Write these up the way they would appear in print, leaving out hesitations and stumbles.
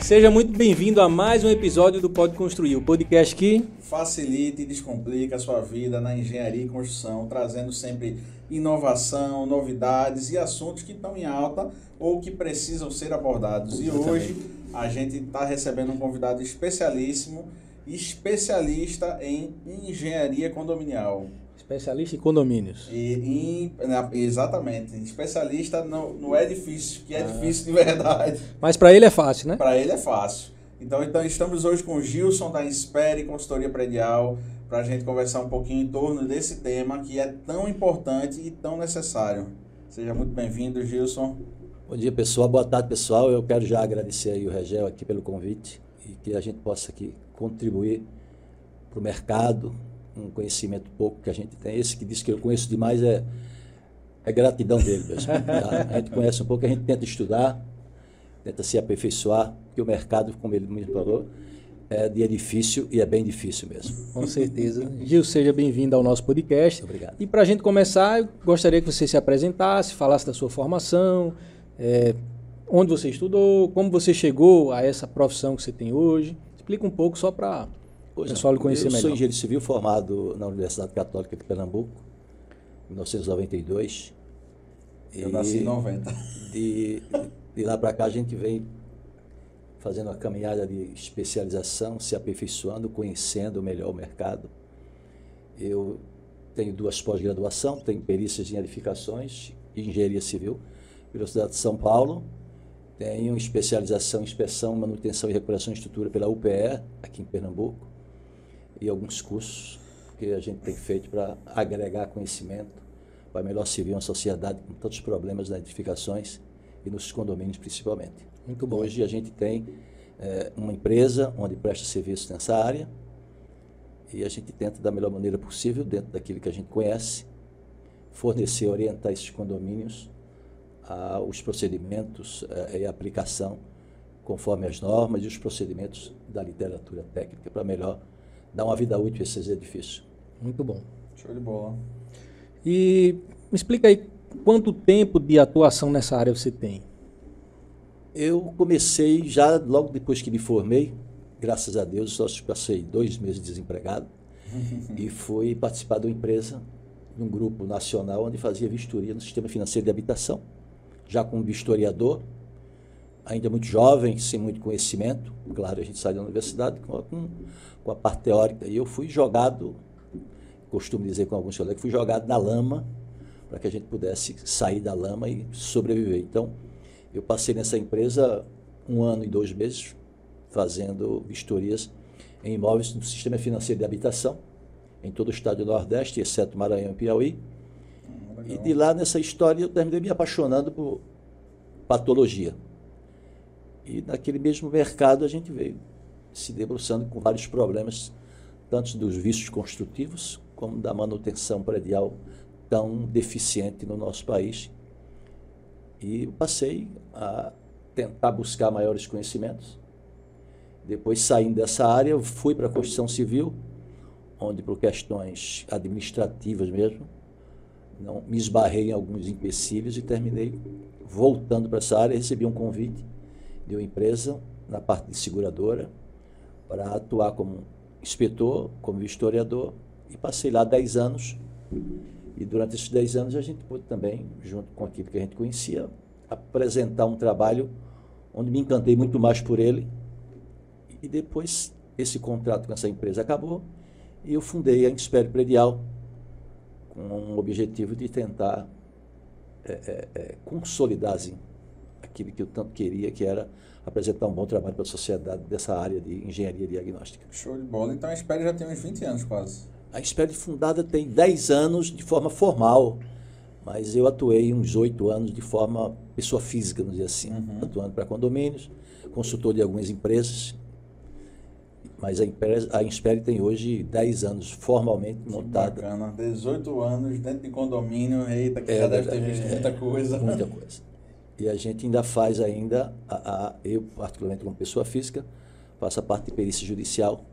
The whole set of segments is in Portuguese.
Seja muito bem-vindo a mais um episódio do Pode Construir, o podcast que facilita e descomplica a sua vida na engenharia e construção, trazendo sempre inovação, novidades e assuntos que estão em alta ou que precisam ser abordados. E hoje a gente está recebendo um convidado especialíssimo, especialista em engenharia condominial. Especialista em condomínios. Exatamente, especialista no edifício, que é difícil de verdade. Mas para ele é fácil, né? Para ele é fácil. Então estamos hoje com o Gilson da Inspere Consultoria Predial para a gente conversar um pouquinho em torno desse tema que é tão importante e tão necessário. Seja muito bem-vindo, Gilson. Bom dia, pessoal. Boa tarde, pessoal. Eu quero já agradecer aí o Regel aqui pelo convite e que a gente possa aqui contribuir para o mercado, um conhecimento pouco que a gente tem. Esse que diz que eu conheço demais é gratidão dele mesmo. Tá? A gente conhece um pouco, a gente tenta estudar, tenta se aperfeiçoar, porque o mercado, como ele me falou, é de edifício e é bem difícil mesmo. Com certeza. Gil, seja bem-vindo ao nosso podcast. Obrigado. E para a gente começar, eu gostaria que você se apresentasse, falasse da sua formação, onde você estudou, como você chegou a essa profissão que você tem hoje. Explica um pouco só para o pessoal lhe conhecer melhor. Eu sou engenheiro civil formado na Universidade Católica de Pernambuco, em 1992. Eu nasci em 90. De lá para cá a gente vem fazendo uma caminhada de especialização, se aperfeiçoando, conhecendo melhor o mercado. Eu tenho 2 pós-graduações, tenho perícias em edificações e engenharia civil, pela Universidade de São Paulo. Tenho especialização em inspeção, manutenção e recuperação de estrutura pela UPE, aqui em Pernambuco, e alguns cursos que a gente tem feito para agregar conhecimento, para melhor servir uma sociedade com tantos problemas nas edificações e nos condomínios principalmente. Muito bom. Hoje a gente tem uma empresa onde presta serviço nessa área e a gente tenta da melhor maneira possível, dentro daquilo que a gente conhece, fornecer, orientar esses condomínios aos procedimentos e aplicação conforme as normas e os procedimentos da literatura técnica para melhor dar uma vida útil a esses edifícios. Muito bom. Show de bola. E me explica aí, quanto tempo de atuação nessa área você tem? Eu comecei já logo depois que me formei, graças a Deus, só passei 2 meses desempregado e fui participar de uma empresa, de um grupo nacional, onde fazia vistoria no sistema financeiro de habitação, já como vistoriador, ainda muito jovem, sem muito conhecimento. Claro, a gente sai da universidade com a parte teórica, e eu fui jogado, costumo dizer com alguns colegas, fui jogado na lama para que a gente pudesse sair da lama e sobreviver. Então, eu passei nessa empresa 1 ano e 2 meses fazendo vistorias em imóveis no sistema financeiro de habitação, em todo o estado do Nordeste, exceto Maranhão e Piauí. E de lá, nessa história, eu terminei me apaixonando por patologia. E naquele mesmo mercado a gente veio se debruçando com vários problemas, tanto dos vícios construtivos, como da manutenção predial tão deficiente no nosso país. E passei a tentar buscar maiores conhecimentos. Depois, saindo dessa área, fui para a construção civil, onde, por questões administrativas mesmo, não me esbarrei em alguns empecilhos e terminei voltando para essa área. Recebi um convite de uma empresa na parte de seguradora para atuar como inspetor, como vistoriador, e passei lá 10 anos. E durante esses 10 anos a gente pôde também, junto com aquilo que a gente conhecia, apresentar um trabalho onde me encantei muito mais por ele. E depois esse contrato com essa empresa acabou e eu fundei a Inspere Predial, com um objetivo de tentar consolidar assim, aquilo que eu tanto queria, que era apresentar um bom trabalho para a sociedade dessa área de engenharia diagnóstica. Show de bola. Então a Inspere já tem uns 20 anos quase. A Inspere fundada tem 10 anos de forma formal, mas eu atuei uns 8 anos de forma pessoa física, vamos dizer assim, atuando para condomínios, consultor de algumas empresas. Mas a Inspere tem hoje 10 anos formalmente montada. Bacana, 18 anos dentro de condomínio, eita, que já deve ter visto muita coisa. Muita coisa. E a gente ainda faz eu particularmente como pessoa física, faço a parte de perícia judicial,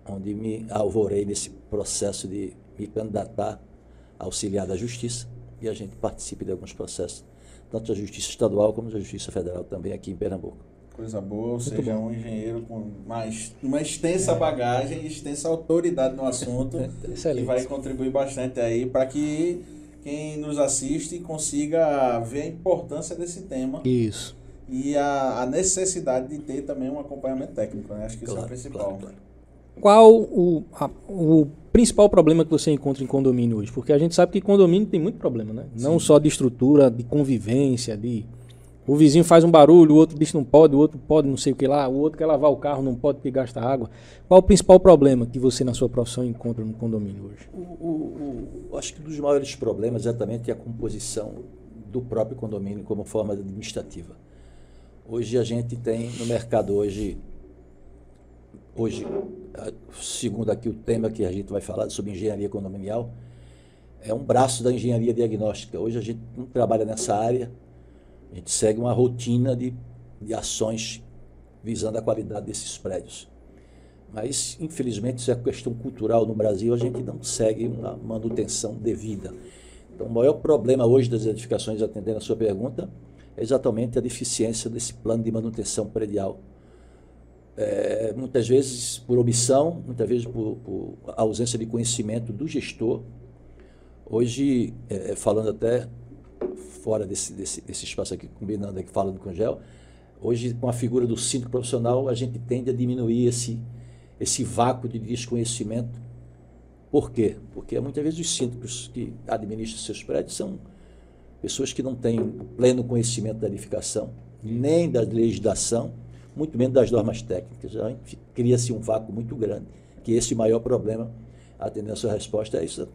onde me alvorei nesse processo de me candidatar a auxiliar da Justiça, e a gente participa de alguns processos, tanto da Justiça Estadual como da Justiça Federal também aqui em Pernambuco. Coisa boa, ou seja, um engenheiro com uma extensa bagagem, extensa autoridade no assunto, que vai contribuir bastante aí para que quem nos assiste consiga ver a importância desse tema. Isso. E a necessidade de ter também um acompanhamento técnico, né? Acho que isso é o principal. Claro. Qual o principal problema que você encontra em condomínio hoje? Porque a gente sabe que condomínio tem muito problema, né? Não só de estrutura, de convivência, o vizinho faz um barulho, o outro diz que não pode, o outro pode não sei o que lá, o outro quer lavar o carro, não pode porque gasta água. Qual o principal problema que você na sua profissão encontra no condomínio hoje? Acho que um dos maiores problemas exatamente é a composição do próprio condomínio como forma administrativa. Hoje a gente tem no mercado segundo aqui o tema que a gente vai falar sobre engenharia condominial, é um braço da engenharia diagnóstica. Hoje a gente não trabalha nessa área, a gente segue uma rotina de ações visando a qualidade desses prédios. Mas, infelizmente, isso é questão cultural no Brasil, a gente não segue uma manutenção devida. Então, o maior problema hoje das edificações, atendendo a sua pergunta, é exatamente a deficiência desse plano de manutenção predial. Muitas vezes por omissão, muitas vezes por ausência de conhecimento do gestor. Hoje, falando até fora desse espaço aqui, combinando aqui, falando com o Gel, hoje com a figura do síndico profissional, a gente tende a diminuir esse vácuo de desconhecimento. Por quê? Porque muitas vezes os síndicos que administram seus prédios são pessoas que não têm pleno conhecimento da edificação, nem da legislação, muito menos das normas técnicas. A gente cria-se um vácuo muito grande, que esse maior problema, atendendo a sua resposta, é isso.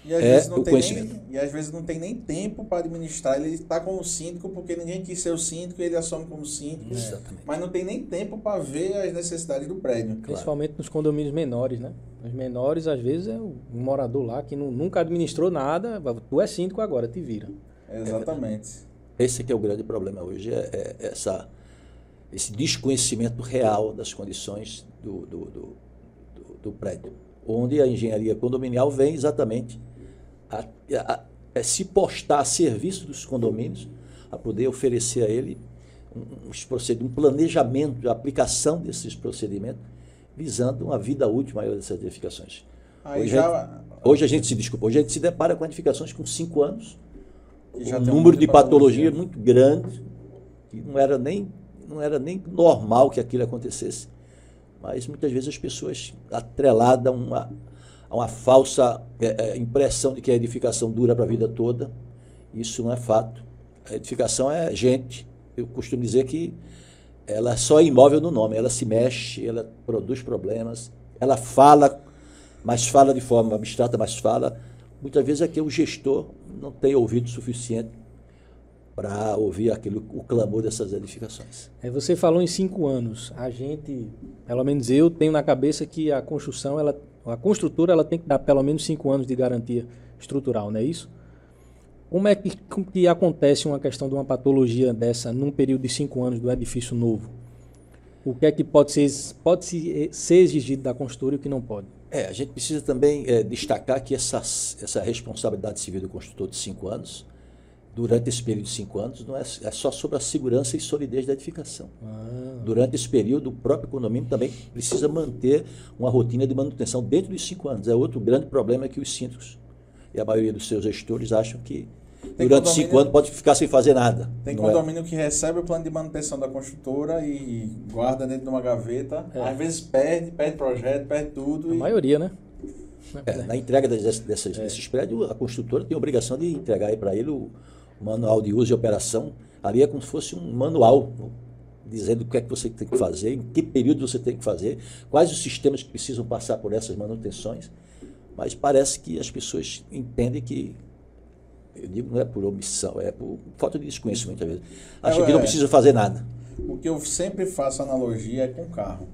E às vezes não tem nem tempo para administrar. Ele está com o síndico porque ninguém quis ser o síndico e ele assume como síndico. Mas não tem nem tempo para ver as necessidades do prédio. Principalmente nos condomínios menores, né? Os menores, às vezes, é um morador lá que nunca administrou nada. Tu é síndico agora, te vira. Exatamente. Esse que é o grande problema hoje, esse desconhecimento real das condições do prédio, onde a engenharia condominial vem exatamente se postar a serviço dos condomínios, a poder oferecer a ele um planejamento, a aplicação desses procedimentos, visando uma vida útil maior dessas edificações. Hoje a gente se depara com edificações com 5 anos, um número de patologia muito grande, que não era nem normal que aquilo acontecesse. Mas muitas vezes as pessoas, atreladas a uma falsa impressão de que a edificação dura para a vida toda, isso não é fato. A edificação é gente. Eu costumo dizer que ela só é imóvel no nome, ela se mexe, ela produz problemas, ela fala, mas fala de forma abstrata, mas fala. Muitas vezes é que o gestor não tem ouvido suficiente para ouvir o clamor dessas edificações. Você falou em 5 anos. A gente, pelo menos eu, tenho na cabeça que a construtora ela tem que dar pelo menos 5 anos de garantia estrutural, não é isso? Como é que acontece uma questão de uma patologia dessa num período de 5 anos do edifício novo? O que é que pode ser exigido da construtora e o que não pode? A gente precisa também destacar que essa responsabilidade civil do construtor de 5 anos, durante esse período de 5 anos, não é só sobre a segurança e solidez da edificação. Durante esse período, o próprio condomínio também precisa manter uma rotina de manutenção dentro dos 5 anos. É outro grande problema que os síndicos e a maioria dos seus gestores acham que durante 5 anos pode ficar sem fazer nada. Tem condomínio que recebe o plano de manutenção da construtora e guarda dentro de uma gaveta. Às vezes perde projeto, perde tudo. A maioria, né? Na entrega desses prédios, a construtora tem a obrigação de entregar aí para ele o manual de uso e operação. Ali é como se fosse um manual dizendo o que é que você tem que fazer, em que período você tem que fazer, quais os sistemas que precisam passar por essas manutenções. Mas parece que as pessoas entendem que, eu digo, não é por omissão, é por falta de desconhecimento, às vezes. Acham que não precisa fazer nada. O que eu sempre faço analogia é com carro.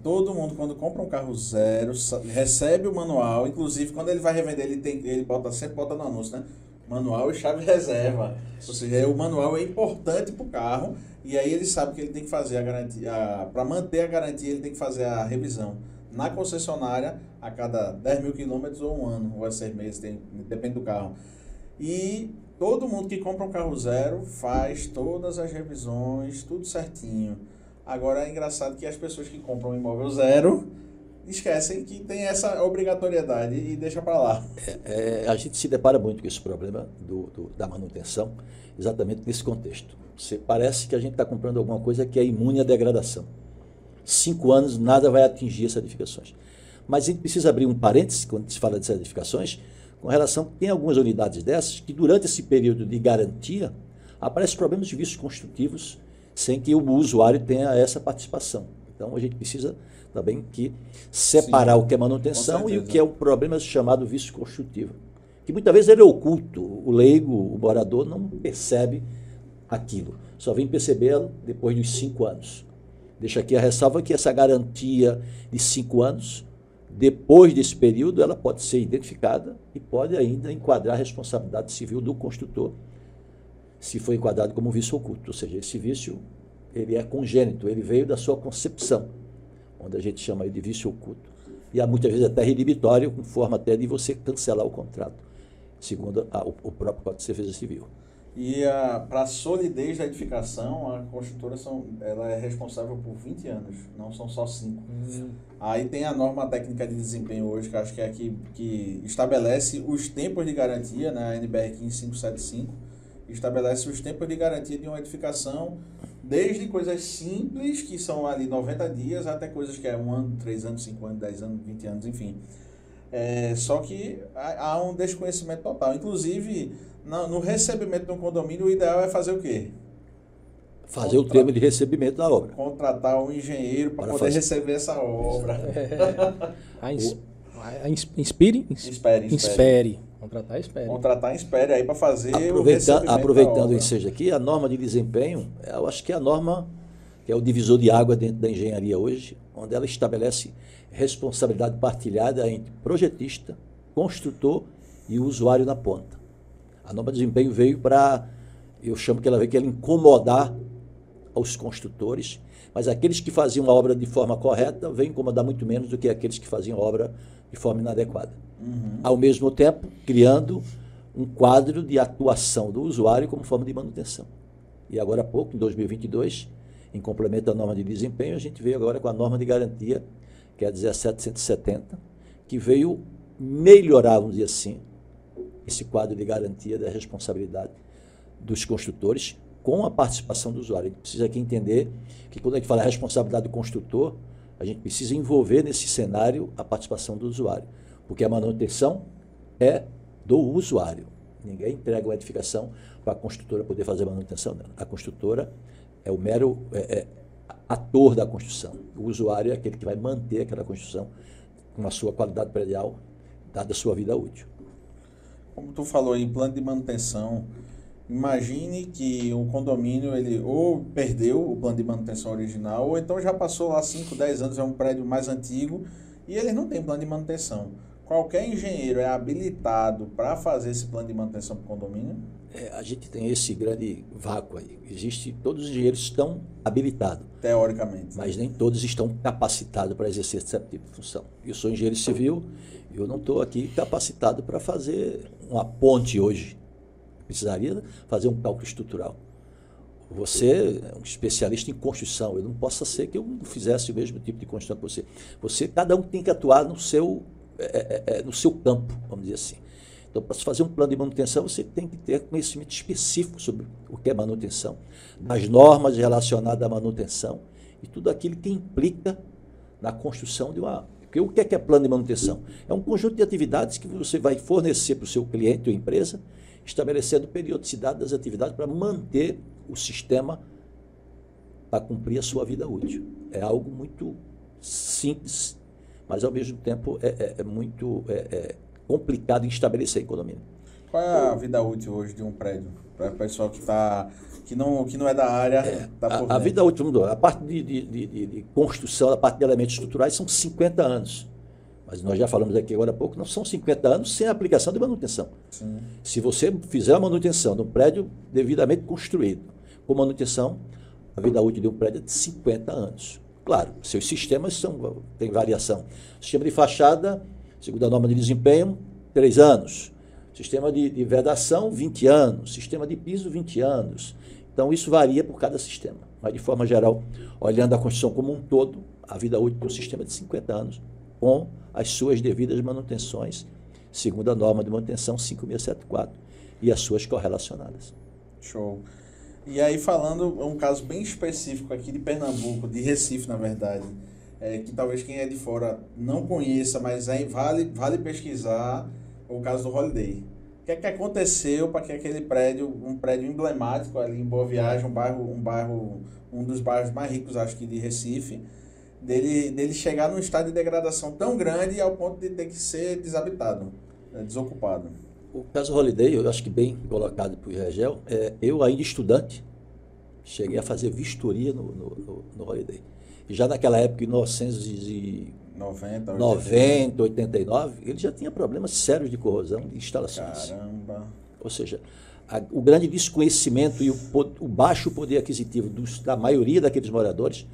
Todo mundo, quando compra um carro zero, recebe o manual, inclusive quando ele vai revender, ele sempre bota no anúncio, né? Manual e chave reserva. Ou seja, o manual é importante para o carro, e aí ele sabe que ele tem que fazer a garantia, para manter a garantia, ele tem que fazer a revisão na concessionária a cada 10 mil quilômetros ou 1 ano, ou 6 meses, depende do carro. E todo mundo que compra um carro zero faz todas as revisões, tudo certinho. Agora é engraçado que as pessoas que compram um imóvel zero esquecem que tem essa obrigatoriedade e deixa para lá. A gente se depara muito com esse problema da manutenção, exatamente nesse contexto. Parece que a gente está comprando alguma coisa que é imune à degradação. 5 anos, nada vai atingir essas edificações. Mas a gente precisa abrir um parêntese, quando se fala dessas edificações, com relação tem algumas unidades dessas que, durante esse período de garantia, aparecem problemas de vícios construtivos sem que o usuário tenha essa participação. Então, a gente precisa também separar o que é manutenção e o que é um problema chamado vício construtivo, que muitas vezes ele é oculto, o leigo, o morador não percebe aquilo, só vem perceber depois dos 5 anos. Deixa aqui a ressalva que essa garantia de 5 anos, depois desse período, ela pode ser identificada e pode ainda enquadrar a responsabilidade civil do construtor, se for enquadrado como vício oculto, ou seja, esse vício ele é congênito, ele veio da sua concepção, onde a gente chama de vício oculto. E há muitas vezes até inibitório, com forma até de você cancelar o contrato, segundo o próprio Código de Defesa Civil. E para a solidez da edificação, a construtora ela é responsável por 20 anos, não são só 5. Aí tem a norma técnica de desempenho hoje, que acho que é a que estabelece os tempos de garantia, né, a NBR 15575, estabelece os tempos de garantia de uma edificação, desde coisas simples, que são ali 90 dias, até coisas que é 1 ano, 3 anos, 5 anos, 10 anos, 20 anos, enfim. Só que há um desconhecimento total. Inclusive, no recebimento de um condomínio, o ideal é fazer o quê? Fazer o termo de recebimento da obra. Contratar um engenheiro para poder receber essa obra. Inspere. Contratar Inspere aí para fazer Aproveitando o ensejo aqui, a norma de desempenho, eu acho que é a norma que é o divisor de água dentro da engenharia hoje, onde ela estabelece responsabilidade partilhada entre projetista, construtor e usuário na ponta. A norma de desempenho veio para, eu chamo que ela veio que ela incomodar aos construtores, mas aqueles que faziam a obra de forma correta vêm incomodar muito menos do que aqueles que faziam a obra de forma inadequada. Ao mesmo tempo, criando um quadro de atuação do usuário como forma de manutenção. E agora há pouco, em 2022, em complemento à norma de desempenho, a gente veio agora com a norma de garantia, que é a 17170, que veio melhorar, vamos dizer assim, esse quadro de garantia da responsabilidade dos construtores com a participação do usuário. A gente precisa aqui entender que quando a gente fala a responsabilidade do construtor, a gente precisa envolver nesse cenário a participação do usuário, porque a manutenção é do usuário. Ninguém entrega uma edificação para a construtora poder fazer a manutenção dela. A construtora é o mero ator da construção. O usuário é aquele que vai manter aquela construção com a sua qualidade predial, dada a sua vida útil. Como tu falou em plano de manutenção, imagine que um condomínio ele ou perdeu o plano de manutenção original, ou então já passou lá 5, 10 anos, é um prédio mais antigo, e eles não têm plano de manutenção. Qualquer engenheiro é habilitado para fazer esse plano de manutenção para o condomínio? A gente tem esse grande vácuo aí. Todos os engenheiros estão habilitados. Teoricamente. Mas nem todos estão capacitados para exercer esse tipo de função. Eu sou engenheiro civil, eu não estou aqui capacitado para fazer uma ponte hoje. Precisaria fazer um cálculo estrutural. Você é um especialista em construção, eu não posso ser que eu não fizesse o mesmo tipo de construção que você. Cada um tem que atuar no seu campo, vamos dizer assim. Então, para se fazer um plano de manutenção, você tem que ter conhecimento específico sobre o que é manutenção, das normas relacionadas à manutenção e tudo aquilo que implica na construção de uma... Porque o que é plano de manutenção? É um conjunto de atividades que você vai fornecer para o seu cliente ou empresa, estabelecendo periodicidade das atividades para manter o sistema para cumprir a sua vida útil. É algo muito simples, mas ao mesmo tempo muito complicado em estabelecer em condomínio. Qual é a vida útil hoje de um prédio? Para o pessoal que não é da área. A vida útil, a parte de construção, a parte de elementos estruturais são 50 anos. Mas nós já falamos aqui agora há pouco, não são 50 anos sem aplicação de manutenção. Sim. Se você fizer a manutenção de um prédio devidamente construído, com manutenção, a vida útil de um prédio é de 50 anos. Claro, seus sistemas têm variação. Sistema de fachada, segundo a norma de desempenho, 3 anos. Sistema de vedação, 20 anos. Sistema de piso, 20 anos. Então, isso varia por cada sistema. Mas, de forma geral, olhando a construção como um todo, a vida útil de um sistema de 50 anos, com as suas devidas manutenções, segundo a norma de manutenção 5674 e as suas correlacionadas. Show. E aí, falando um caso bem específico aqui de Pernambuco, de Recife, na verdade, que talvez quem é de fora não conheça, mas aí vale pesquisar o caso do Holiday. O que é que aconteceu para que aquele prédio, um prédio emblemático ali em Boa Viagem, um dos bairros mais ricos, acho que de Recife, dele chegar num estado de degradação tão grande ao ponto de ter que ser desabitado, desocupado? O caso Holiday, eu acho que bem colocado por Regel, eu ainda estudante, cheguei a fazer vistoria no Holiday. E já naquela época, em 1990, 89, ele já tinha problemas sérios de corrosão de instalações. Caramba! Ou seja, o grande desconhecimento e o baixo poder aquisitivo da maioria daqueles moradores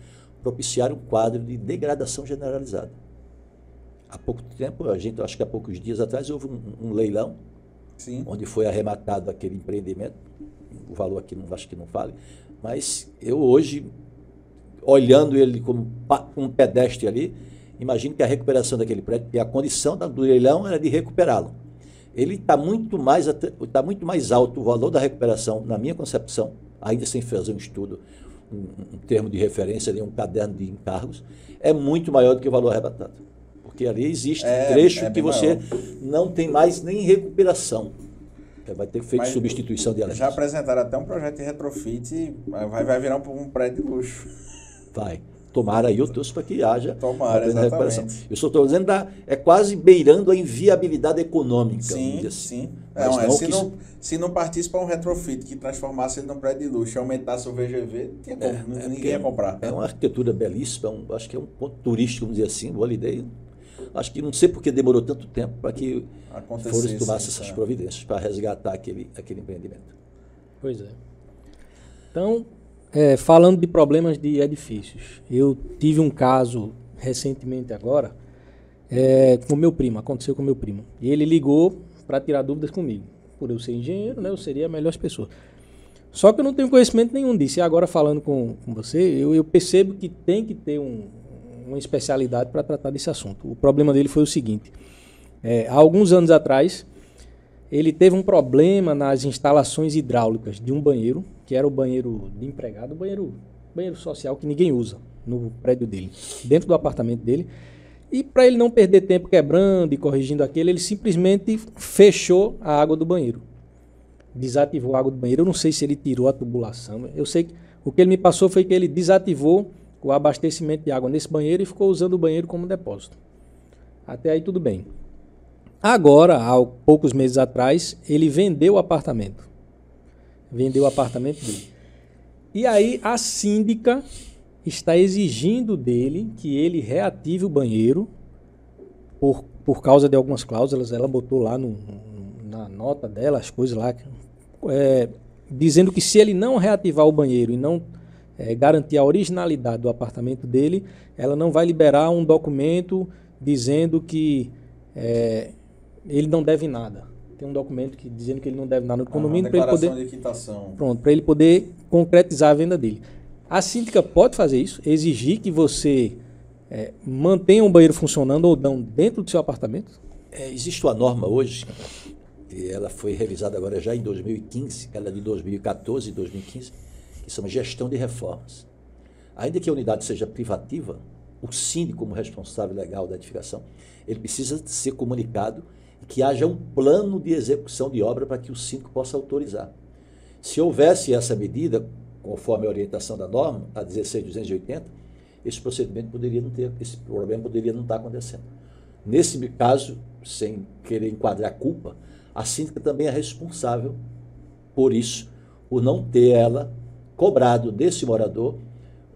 propiciaram um quadro de degradação generalizada. Há pouco tempo, acho que há poucos dias atrás, houve um leilão, sim, onde foi arrematado aquele empreendimento. O valor aqui acho que não fale, mas eu hoje, olhando ele como um pedestre ali, imagino que a recuperação daquele prédio, e a condição do leilão era de recuperá-lo. Ele está muito mais alto o valor da recuperação, na minha concepção, ainda sem fazer um estudo, um termo de referência, um caderno de encargos, é muito maior do que o valor arrebatado. Porque ali existe trecho que você não tem mais nem recuperação. Vai ter feito substituição de elementos. Já apresentaram até um projeto de retrofit, vai virar um prédio de luxo. Vai. Tomara, eu torço para que haja recuperação. Eu só estou dizendo, é quase beirando a inviabilidade econômica. Sim, assim. sim. Se não partisse para um retrofit que transformasse ele num prédio de luxo e aumentasse o VGV, ninguém ia comprar. É uma arquitetura belíssima, acho que é um ponto turístico, vamos dizer assim, o Holiday. Acho que não sei porque demorou tanto tempo para que foram tomassem essas providências para resgatar aquele empreendimento. Pois é. Então, falando de problemas de edifícios, eu tive um caso recentemente agora com meu primo, aconteceu com meu primo. E ele ligou para tirar dúvidas comigo. Por eu ser engenheiro, né, eu seria a melhor pessoa. Só que eu não tenho conhecimento nenhum disso. E agora falando com você, eu percebo que tem que ter uma especialidade para tratar desse assunto. O problema dele foi o seguinte: há alguns anos atrás, ele teve um problema nas instalações hidráulicas de um banheiro, que era o banheiro de empregado, banheiro social que ninguém usa no prédio dele, dentro do apartamento dele. E para ele não perder tempo quebrando e corrigindo aquele, ele simplesmente fechou a água do banheiro. Desativou a água do banheiro. Eu não sei se ele tirou a tubulação. Eu sei que o que ele me passou foi que ele desativou o abastecimento de água nesse banheiro e ficou usando o banheiro como depósito. Até aí tudo bem. Agora, há poucos meses atrás, ele vendeu o apartamento. Vendeu o apartamento dele. E aí a síndica está exigindo dele que ele reative o banheiro por causa de algumas cláusulas. Ela botou lá na nota dela as coisas lá, dizendo que se ele não reativar o banheiro e não garantir a originalidade do apartamento dele, ela não vai liberar um documento dizendo que ele não deve nada. Tem um documento dizendo que ele não deve nada no condomínio para ele poder, de quitação. Pronto, para ele poder concretizar a venda dele. A síndica pode fazer isso, exigir que você mantenha um banheiro funcionando ou não dentro do seu apartamento? Existe uma norma hoje, e ela foi revisada agora já em 2015, ela é de 2014 e 2015, que chama gestão de reformas. Ainda que a unidade seja privativa, o síndico, como responsável legal da edificação, ele precisa ser comunicado e que haja um plano de execução de obra para que o síndico possa autorizar. Se houvesse essa medida, conforme a orientação da norma, a 16.280, esse procedimento poderia não ter, esse problema poderia não estar acontecendo. Nesse caso, sem querer enquadrar culpa, a síndica também é responsável por isso, por não ter ela cobrado desse morador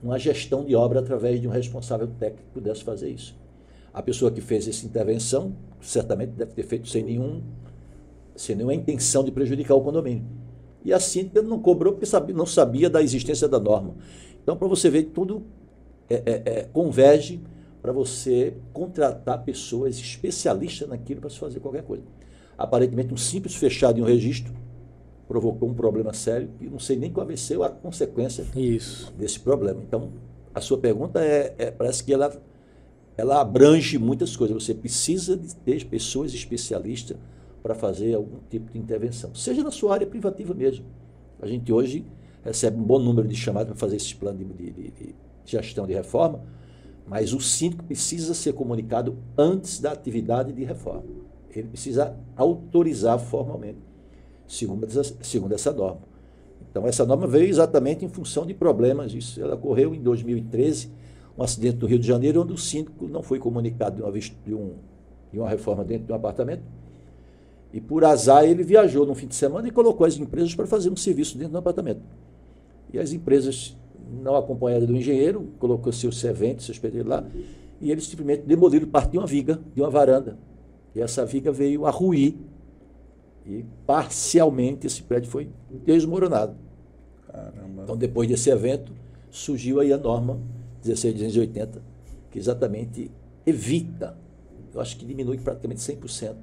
uma gestão de obra através de um responsável técnico que pudesse fazer isso. A pessoa que fez essa intervenção certamente deve ter feito sem nenhuma intenção de prejudicar o condomínio. E a síndica não cobrou porque não sabia da existência da norma. Então, para você ver, tudo converge para você contratar pessoas especialistas naquilo para se fazer qualquer coisa. Aparentemente, um simples fechado em um registro provocou um problema sério e não sei nem qual vai ser a consequência Isso. desse problema. Então, a sua pergunta parece que ela abrange muitas coisas. Você precisa de ter pessoas especialistas para fazer algum tipo de intervenção, seja na sua área privativa mesmo. A gente hoje recebe um bom número de chamadas para fazer esse plano de gestão de reforma, mas o síndico precisa ser comunicado antes da atividade de reforma. Ele precisa autorizar formalmente, segundo essa norma. Então, essa norma veio exatamente em função de problemas. Isso, ela ocorreu em 2013, um acidente no Rio de Janeiro, onde o síndico não foi comunicado de uma reforma dentro de um apartamento, e por azar ele viajou no fim de semana e colocou as empresas para fazer um serviço dentro do apartamento. E as empresas, não acompanhadas do engenheiro, colocou seus serventes, seus pedreiros lá, e eles simplesmente demoliram parte de uma viga, de uma varanda. E essa viga veio a ruir, e parcialmente esse prédio foi desmoronado. Caramba. Então, depois desse evento, surgiu aí a norma 16.280, que exatamente evita, eu acho que diminui praticamente 100%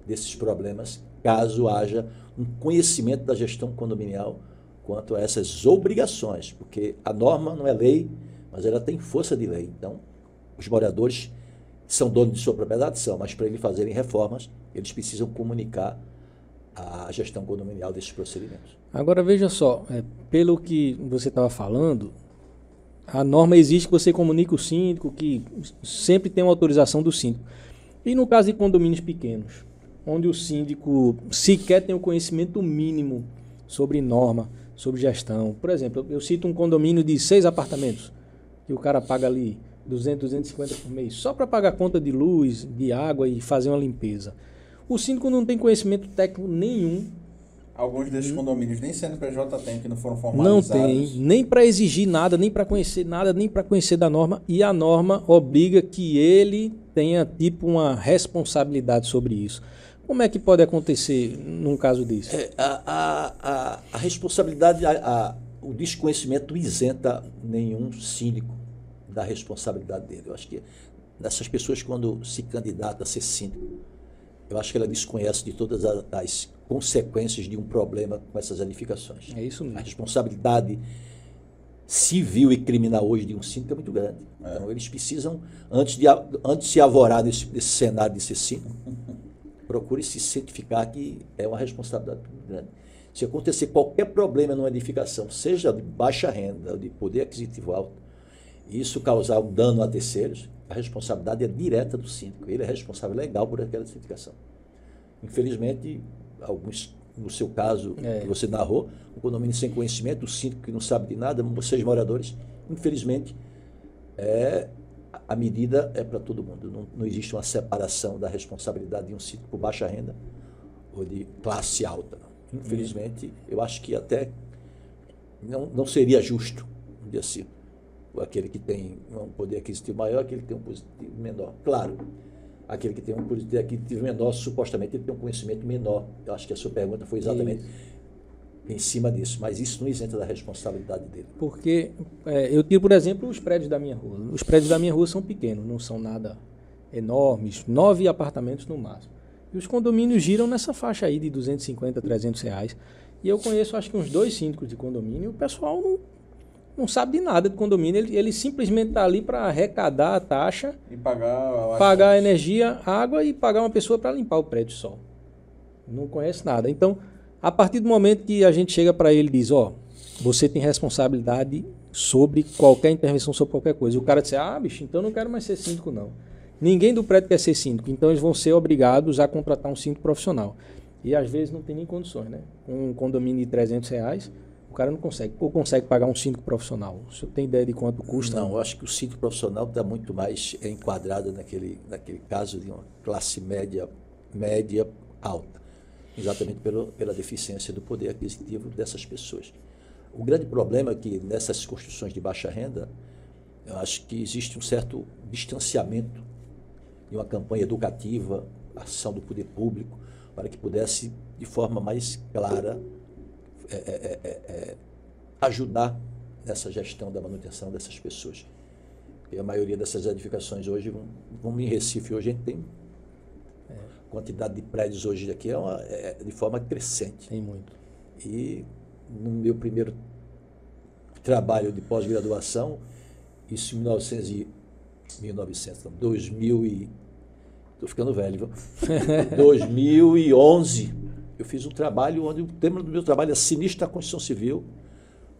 desses problemas, caso haja um conhecimento da gestão condominial quanto a essas obrigações, porque a norma não é lei, mas ela tem força de lei. Então, os moradores são donos de sua propriedade, mas para eles fazerem reformas, eles precisam comunicar a gestão condominial desses procedimentos. Agora, veja só, pelo que você estava falando, a norma exige que você comunique o síndico, que sempre tem uma autorização do síndico. E no caso de condomínios pequenos, onde o síndico sequer tem o conhecimento mínimo sobre norma, sobre gestão. Por exemplo, eu cito um condomínio de 6 apartamentos, que o cara paga ali 200, 250 por mês, só para pagar conta de luz, de água e fazer uma limpeza. O síndico não tem conhecimento técnico nenhum. Alguns desses condomínios nem CNPJ tem, que não foram Não formalizados. tem, nem para exigir nada, nem para conhecer nada, nem para conhecer da norma. E a norma obriga que ele tenha tipo uma responsabilidade sobre isso. Como é que pode acontecer num caso desse? A responsabilidade, o desconhecimento isenta nenhum síndico da responsabilidade dele. Eu acho que essas pessoas, quando se candidatam a ser síndico, eu acho que ela desconhece de todas as consequências de um problema com essas edificações. É isso mesmo. A responsabilidade civil e criminal hoje de um síndico é muito grande. Então, eles precisam, antes de se avorar desse cenário de ser síndico, procure se certificar que é uma responsabilidade muito grande. Se acontecer qualquer problema numa edificação, seja de baixa renda ou de poder aquisitivo alto, e isso causar um dano a terceiros, a responsabilidade é direta do síndico. Ele é responsável legal por aquela edificação. Infelizmente, alguns, no seu caso, que você narrou, um condomínio sem conhecimento, o síndico que não sabe de nada, vocês moradores, infelizmente, a medida é para todo mundo. Não existe uma separação da responsabilidade de um síndico por baixa renda ou de classe alta. Infelizmente, eu acho que até não seria justo, vamos dizer assim, aquele que tem um poder aquisitivo maior, aquele que tem um positivo menor. Claro, aquele que tem um poder aquisitivo menor, supostamente ele tem um conhecimento menor. Eu acho que a sua pergunta foi exatamente em cima disso, mas isso não isenta da responsabilidade dele. Porque eu tiro, por exemplo, os prédios da minha rua. Os prédios da minha rua são pequenos, não são nada enormes, 9 apartamentos no máximo. E os condomínios giram nessa faixa aí de 250, 300 reais. E eu conheço, acho que uns 2 síndicos de condomínio, e o pessoal não sabe de nada de condomínio. Ele simplesmente está ali para arrecadar a taxa, E pagar pagar a energia, água e pagar uma pessoa para limpar o prédio só. Não conhece nada. Então, a partir do momento que a gente chega para ele e diz, você tem responsabilidade sobre qualquer intervenção, sobre qualquer coisa. E o cara diz, bicho, então eu não quero mais ser síndico, não. Ninguém do prédio quer ser síndico, então eles vão ser obrigados a contratar um síndico profissional. E às vezes não tem nem condições, né? Um condomínio de 300 reais, o cara não consegue. Ou consegue pagar um síndico profissional. O senhor tem ideia de quanto custa? Não, eu acho que o síndico profissional está muito mais enquadrado naquele caso de uma classe média alta. Exatamente pela deficiência do poder aquisitivo dessas pessoas. O grande problema é que nessas construções de baixa renda, eu acho que existe um certo distanciamento de uma campanha educativa, ação do poder público, para que pudesse, de forma mais clara, ajudar nessa gestão da manutenção dessas pessoas. E a maioria dessas edificações hoje, vamos em Recife, hoje a gente tem quantidade de prédios hoje aqui de forma crescente. Tem muito. E no meu primeiro trabalho de pós-graduação, isso em 2000 estou ficando velho, viu? 2011, eu fiz um trabalho onde o tema do meu trabalho é sinistro da construção civil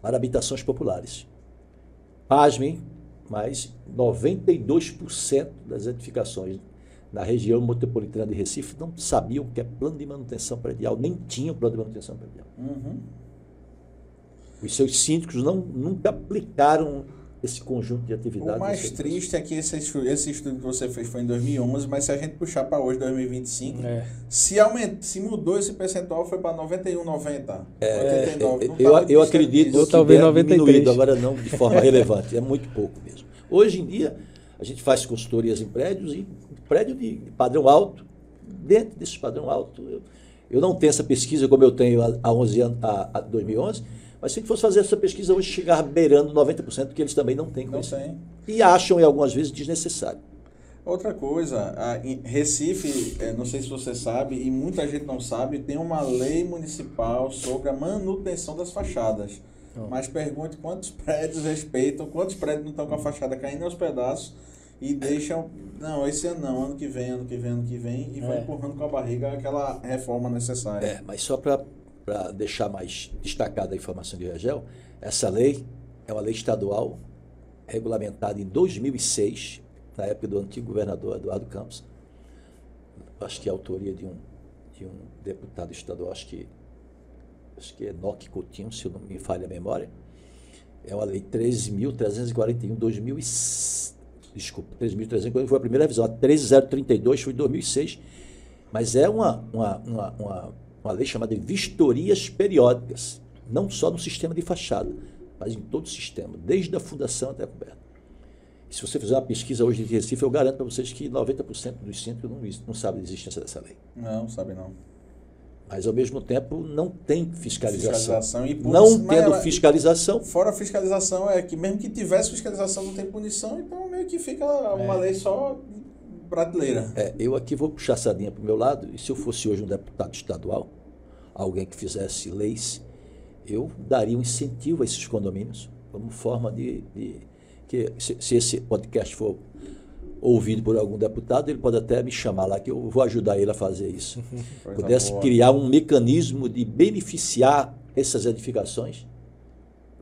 para habitações populares. Pasmem, mas 92% das edificações na região metropolitana de Recife não sabiam o que é plano de manutenção predial, nem tinham plano de manutenção predial. Uhum. Os seus síndicos nunca aplicaram esse conjunto de atividades. O mais triste é que esse estudo que você fez foi em 2011, mas se a gente puxar para hoje, 2025, se mudou esse percentual, foi para 91, 90, 89. Eu acredito que talvez tenha 93. diminuído, agora não de forma relevante, é muito pouco mesmo. Hoje em dia, a gente faz consultorias em prédios, e prédio de padrão alto, dentro desse padrão alto, eu não tenho essa pesquisa como eu tenho há 11 anos, há 2011, mas se a gente fosse fazer essa pesquisa hoje, chegar beirando 90%, que eles também não têm conhecimento. E acham, algumas vezes, desnecessário. Outra coisa, em Recife, não sei se você sabe, e muita gente não sabe, tem uma lei municipal sobre a manutenção das fachadas. Mas pergunte quantos prédios respeitam, quantos prédios não estão com a fachada caindo aos pedaços e deixam, não, esse ano não, ano que vem, e vão empurrando com a barriga aquela reforma necessária. Mas só para deixar mais destacada a informação de Rangel, essa lei é uma lei estadual regulamentada em 2006, na época do antigo governador Eduardo Campos. Acho que é a autoria de um deputado estadual, acho que é Enoque Coutinho, se eu não me falha a memória. É uma lei 13.341, 13.341 foi a primeira revisão, a 13.032 foi em 2006, mas é uma lei chamada de vistorias periódicas, não só no sistema de fachada, mas em todo o sistema, desde a fundação até a coberta. Se você fizer uma pesquisa hoje de Recife, eu garanto para vocês que 90% dos síndicos não sabem da existência dessa lei. Não sabe não. Mas, ao mesmo tempo, não tem fiscalização. E fiscalização... Fora a fiscalização, é que mesmo que tivesse fiscalização, não tem punição, então meio que fica uma lei só prateleira. Eu aqui vou puxar a sardinha para o meu lado, e se eu fosse hoje um deputado estadual, alguém que fizesse leis, eu daria um incentivo a esses condomínios, como forma que se esse podcast for ouvido por algum deputado, ele pode até me chamar lá, que eu vou ajudar ele a fazer isso. Pudesse criar um mecanismo de beneficiar essas edificações.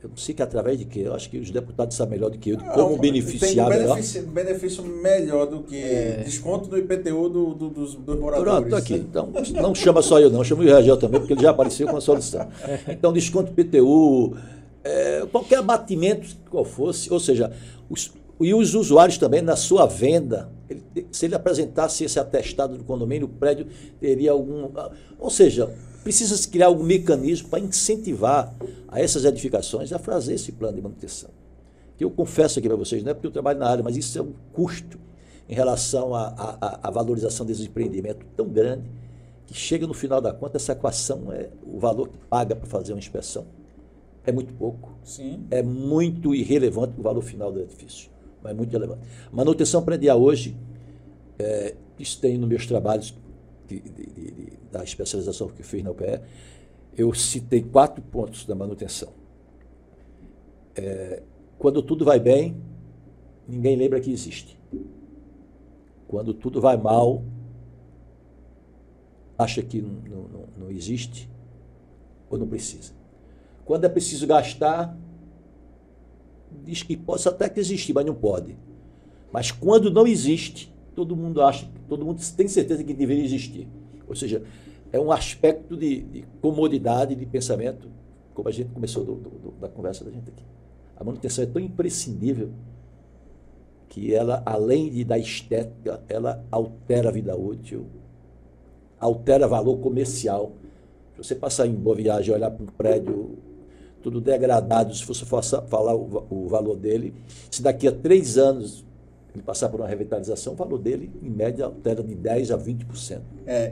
Eu não sei que através de quê, eu acho que os deputados sabem melhor do que eu, de como beneficiar melhor. Tem benefício melhor do que desconto do IPTU dos moradores. Pronto, aqui. Então, não chama só eu não, chama o Rangel também, porque ele já apareceu com a solução. Então, desconto do IPTU, qualquer abatimento qual fosse, ou seja, e os usuários também, na sua venda, se ele apresentasse esse atestado do condomínio, o prédio teria algum... Ou seja, precisa se criar algum mecanismo para incentivar a essas edificações a fazer esse plano de manutenção. Que eu confesso aqui para vocês, não é porque eu trabalho na área, mas isso é um custo em relação à valorização desse empreendimento tão grande, que chega no final da conta, essa equação, o valor que paga para fazer uma inspeção é muito pouco. Sim. É muito irrelevante o valor final do edifício. Mas é muito relevante. Manutenção predial hoje, isso tem nos meus trabalhos da especialização que eu fiz na UPE, eu citei 4 pontos da manutenção. Quando tudo vai bem, ninguém lembra que existe. Quando tudo vai mal, acha que não existe ou não precisa. Quando é preciso gastar, diz que pode até que existir, mas não pode. Mas quando não existe, todo mundo tem certeza que deveria existir. Ou seja, é um aspecto de comodidade, de pensamento, como a gente começou da conversa da gente aqui. A manutenção é tão imprescindível que ela, além da estética, ela altera a vida útil, altera valor comercial. Se você passar em Boa Viagem e olhar para um prédio tudo degradado, se você falar o valor dele, se daqui a 3 anos ele passar por uma revitalização, o valor dele, em média, altera de 10% a 20%.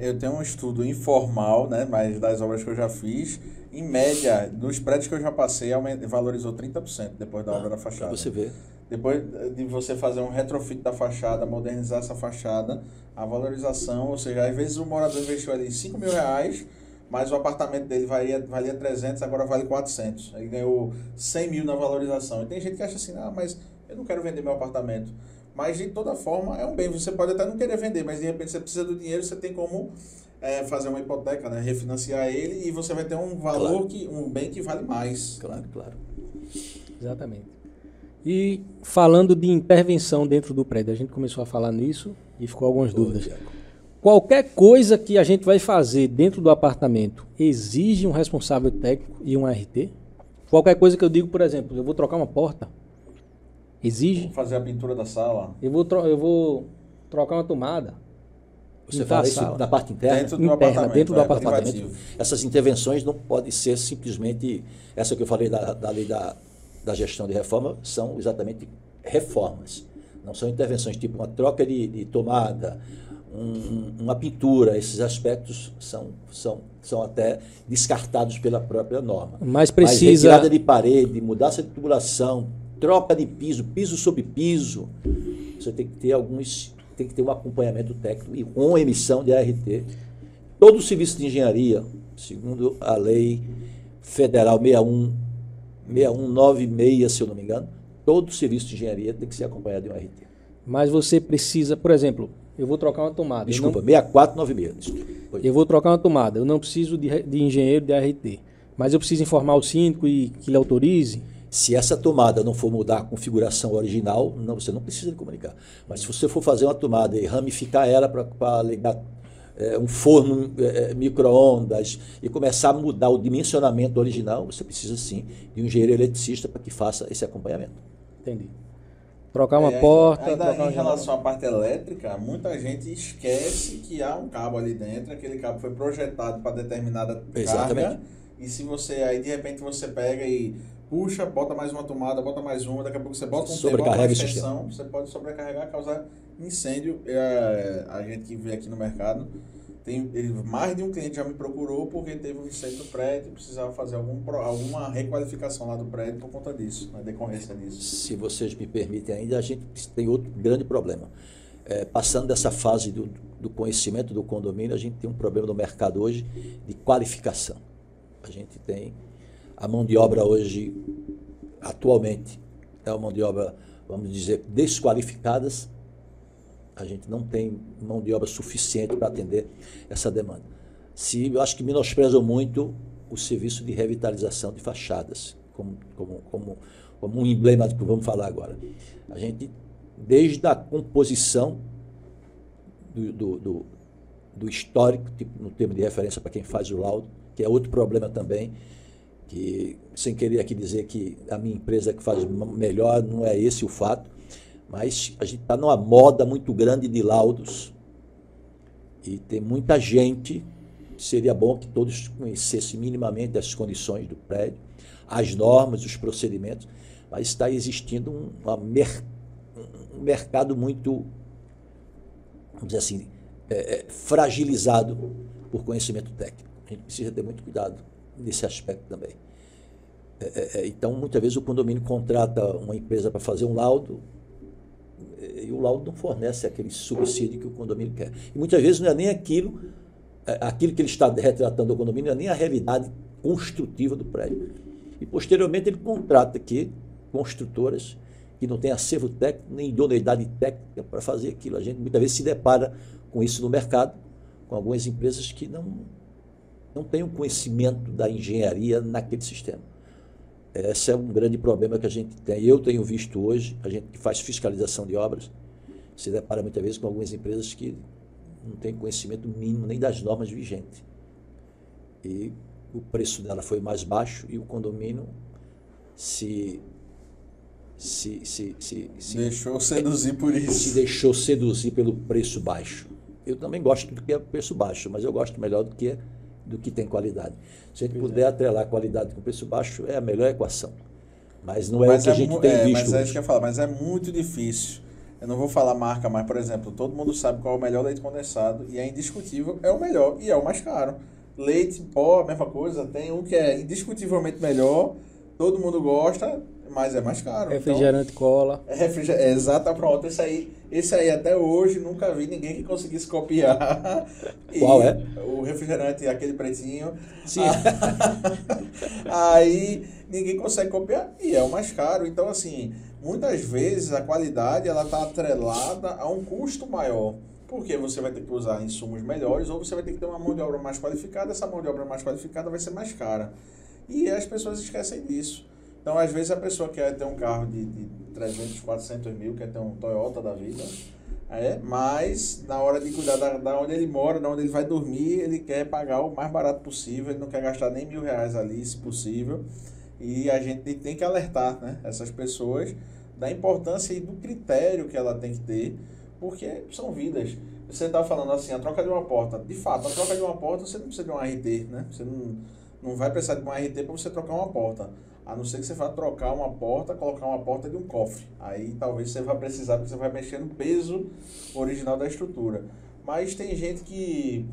Eu tenho um estudo informal, né, mas das obras que eu já fiz, em média, dos prédios que eu já passei, valorizou 30% depois da obra da fachada. Você vê. Depois de você fazer um retrofit da fachada, modernizar essa fachada, a valorização, ou seja, às vezes o morador investiu ali R$5.000, mas o apartamento dele valia 300, agora vale 400. Ele ganhou 100 mil na valorização. E tem gente que acha assim, mas eu não quero vender meu apartamento. Mas, de toda forma, é um bem. Você pode até não querer vender, mas, de repente, você precisa do dinheiro, você tem como fazer uma hipoteca, né? Refinanciar ele, e você vai ter um valor, um bem que vale mais. Claro, claro. Exatamente. E falando de intervenção dentro do prédio, a gente começou a falar nisso e ficou algumas dúvidas. Qualquer coisa que a gente vai fazer dentro do apartamento exige um responsável técnico e um RT? Qualquer coisa que eu digo, por exemplo, eu vou trocar uma porta, exige? Vou fazer a pintura da sala. Eu vou trocar uma tomada. Você fala isso na parte interna? Dentro do apartamento. Essas intervenções não podem ser simplesmente, essa que eu falei da lei da gestão de reforma, são exatamente reformas. Não são intervenções tipo uma troca de tomada, uma pintura. Esses aspectos são até descartados pela própria norma. Mas precisa... Mas retirada de parede, mudança de tubulação, troca de piso sobre piso, você tem que ter um acompanhamento técnico e com emissão de ART. Todo o serviço de engenharia, segundo a lei federal 6196, se eu não me engano, todo o serviço de engenharia tem que ser acompanhado de um ART. Mas você precisa, por exemplo, eu vou trocar uma tomada. Desculpa, 6496. Eu vou trocar uma tomada, eu não preciso de engenheiro de ART, mas eu preciso informar o síndico e que ele autorize. Se essa tomada não for mudar a configuração original, você não precisa de comunicar. Mas se você for fazer uma tomada e ramificar ela para ligar um forno micro-ondas e começar a mudar o dimensionamento original, você precisa sim de um engenheiro eletricista para que faça esse acompanhamento. Entendi. Trocar uma porta... Ainda em relação à parte elétrica, muita gente esquece que há um cabo ali dentro, aquele cabo foi projetado para determinada carga, e se você, aí de repente você pega e puxa, bota mais uma tomada, bota mais uma, daqui a pouco você bota uma extensão, você pode sobrecarregar, causar incêndio. A gente que vê aqui no mercado, mais de um cliente já me procurou porque teve um incêndio no prédio e precisava fazer alguma requalificação lá do prédio por conta disso, na decorrência disso. Se vocês me permitem ainda, a gente tem outro grande problema. Passando dessa fase do conhecimento do condomínio, a gente tem um problema no mercado hoje de qualificação. A gente tem a mão de obra hoje, atualmente, é uma mão de obra, vamos dizer, desqualificadas. A gente não tem mão de obra suficiente para atender essa demanda. Eu acho que menosprezam muito o serviço de revitalização de fachadas, como um emblemático, vamos falar agora. A gente, desde a composição do histórico, tipo, no termo de referência para quem faz o laudo, que é outro problema também, que, sem querer aqui dizer que a minha empresa que faz melhor, não é esse o fato, mas a gente está numa moda muito grande de laudos e tem muita gente, seria bom que todos conhecessem minimamente as condições do prédio, as normas, os procedimentos, mas está existindo um mercado muito, vamos dizer assim, fragilizado por conhecimento técnico. A gente precisa ter muito cuidado nesse aspecto também. Então, muitas vezes o condomínio contrata uma empresa para fazer um laudo e o laudo não fornece aquele subsídio que o condomínio quer. E muitas vezes não é nem aquilo que ele está retratando o condomínio, não é nem a realidade construtiva do prédio. E, posteriormente, ele contrata aqui construtoras que não têm acervo técnico, nem idoneidade técnica para fazer aquilo. A gente muitas vezes se depara com isso no mercado, com algumas empresas que não têm um conhecimento da engenharia naquele sistema. Esse é um grande problema que a gente tem. Eu tenho visto hoje, a gente que faz fiscalização de obras, se depara muitas vezes com algumas empresas que não têm conhecimento mínimo nem das normas vigentes. E o preço dela foi mais baixo e o condomínio se deixou seduzir por isso. Se deixou seduzir pelo preço baixo. Eu também gosto do que é preço baixo, mas eu gosto melhor do que tem qualidade. Se a gente puder atrelar qualidade com preço baixo, é a melhor equação. Mas não é o que a gente tem visto. Mas é isso que eu ia falar, mas é muito difícil. Eu não vou falar marca, mas, por exemplo, todo mundo sabe qual é o melhor leite condensado e é indiscutível, é o melhor e é o mais caro. Leite, pó, a mesma coisa, tem um que é indiscutivelmente melhor, todo mundo gosta, mas é mais caro. Refrigerante, então, cola. Exato, pronto, isso aí. Esse aí até hoje nunca vi ninguém que conseguisse copiar. Qual é? O refrigerante, aquele pretinho. Sim. Aí ninguém consegue copiar e é o mais caro. Então, assim, muitas vezes a qualidade ela está atrelada a um custo maior. Porque você vai ter que usar insumos melhores ou você vai ter que ter uma mão de obra mais qualificada. Essa mão de obra mais qualificada vai ser mais cara. E as pessoas esquecem disso. Então, às vezes, a pessoa quer ter um carro de 300, 400 mil, quer ter um Toyota da vida, mas na hora de cuidar da onde ele mora, da onde ele vai dormir, ele quer pagar o mais barato possível, ele não quer gastar nem R$1.000 ali, se possível. E a gente tem que alertar, né, essas pessoas da importância e do critério que ela tem que ter, porque são vidas. Você está falando assim, a troca de uma porta. De fato, a troca de uma porta, você não precisa de um RT, né? Você não vai precisar de um RT para você trocar uma porta. A não ser que você vá trocar uma porta, colocar uma porta de um cofre. Aí talvez você vá precisar, porque você vai mexer no peso original da estrutura. Mas tem gente que...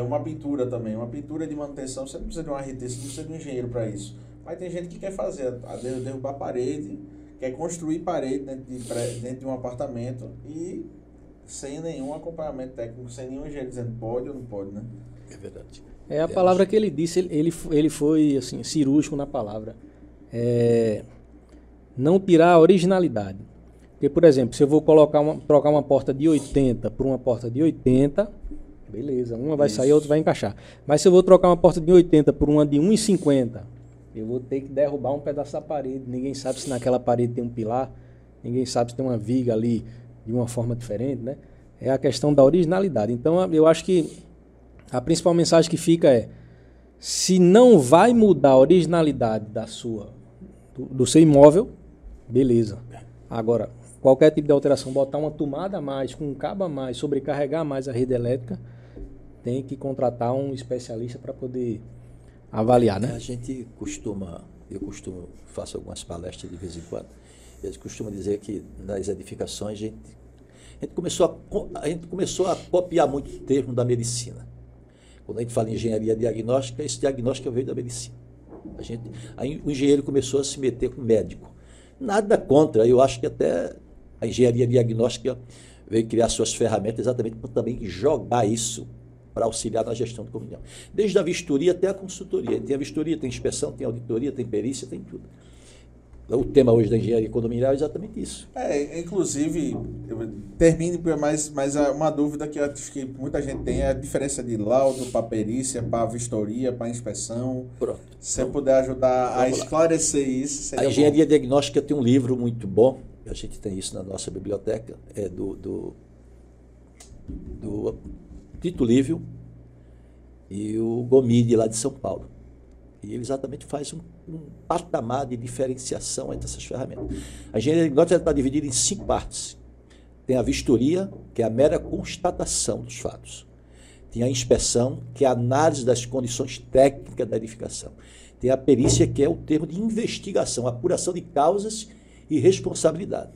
uma pintura também. Uma pintura de manutenção, você não precisa de um RT, você não precisa de um engenheiro para isso. Mas tem gente que quer fazer, derrubar parede, quer construir parede dentro de um apartamento e sem nenhum acompanhamento técnico, sem nenhum engenheiro dizendo pode ou não pode, né? É verdade. É a palavra que ele disse, ele foi assim, cirúrgico na palavra. Não tirar a originalidade. Porque, por exemplo, se eu vou trocar uma porta de 80 por uma porta de 80, beleza, uma vai sair, a outra vai encaixar. Mas se eu vou trocar uma porta de 80 por uma de 1,50, eu vou ter que derrubar um pedaço da parede. Ninguém sabe se naquela parede tem um pilar, ninguém sabe se tem uma viga ali de uma forma diferente, né? É a questão da originalidade. Então, eu acho que a principal mensagem que fica é: se não vai mudar a originalidade do seu imóvel, beleza. Agora, qualquer tipo de alteração, botar uma tomada a mais, com um cabo a mais, sobrecarregar mais a rede elétrica, tem que contratar um especialista para poder avaliar, né? Eu costumo, faço algumas palestras de vez em quando, eles costumam dizer que nas edificações a gente começou a copiar muito o termo da medicina. Quando a gente fala em engenharia diagnóstica, esse diagnóstico veio da medicina. Aí o engenheiro começou a se meter com o médico. Nada contra, eu acho que até a engenharia diagnóstica veio criar suas ferramentas exatamente para também jogar isso para auxiliar na gestão do condomínio. Desde a vistoria até a consultoria. Tem a vistoria, tem inspeção, tem auditoria, tem perícia, tem tudo. O tema hoje da engenharia condominial é exatamente isso. Inclusive, termine, mas uma dúvida que eu acho que muita gente tem é a diferença de laudo para perícia, para vistoria, para inspeção. Pronto. Se você puder ajudar a esclarecer isso, seria a engenharia diagnóstica tem um livro muito bom, a gente tem isso na nossa biblioteca, é do Tito Lívio e o Gomide, lá de São Paulo. E ele exatamente faz um patamar de diferenciação entre essas ferramentas. A engenharia diagnóstica está dividida em 5 partes. Tem a vistoria, que é a mera constatação dos fatos. Tem a inspeção, que é a análise das condições técnicas da edificação. Tem a perícia, que é o termo de investigação, apuração de causas e responsabilidade.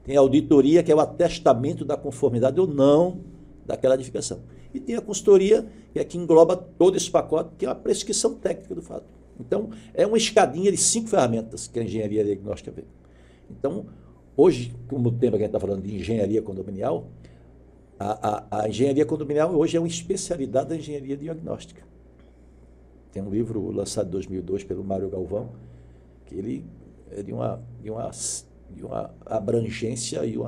Tem a auditoria, que é o atestamento da conformidade ou não daquela edificação. E tem a consultoria, que é que engloba todo esse pacote, que é a prescrição técnica do fato. Então, é uma escadinha de 5 ferramentas que a engenharia diagnóstica vê. Então, hoje, como o tema que a gente está falando de engenharia condominial, a engenharia condominial hoje é uma especialidade da engenharia diagnóstica. Tem um livro lançado em 2002 pelo Mário Galvão, que ele é de uma abrangência e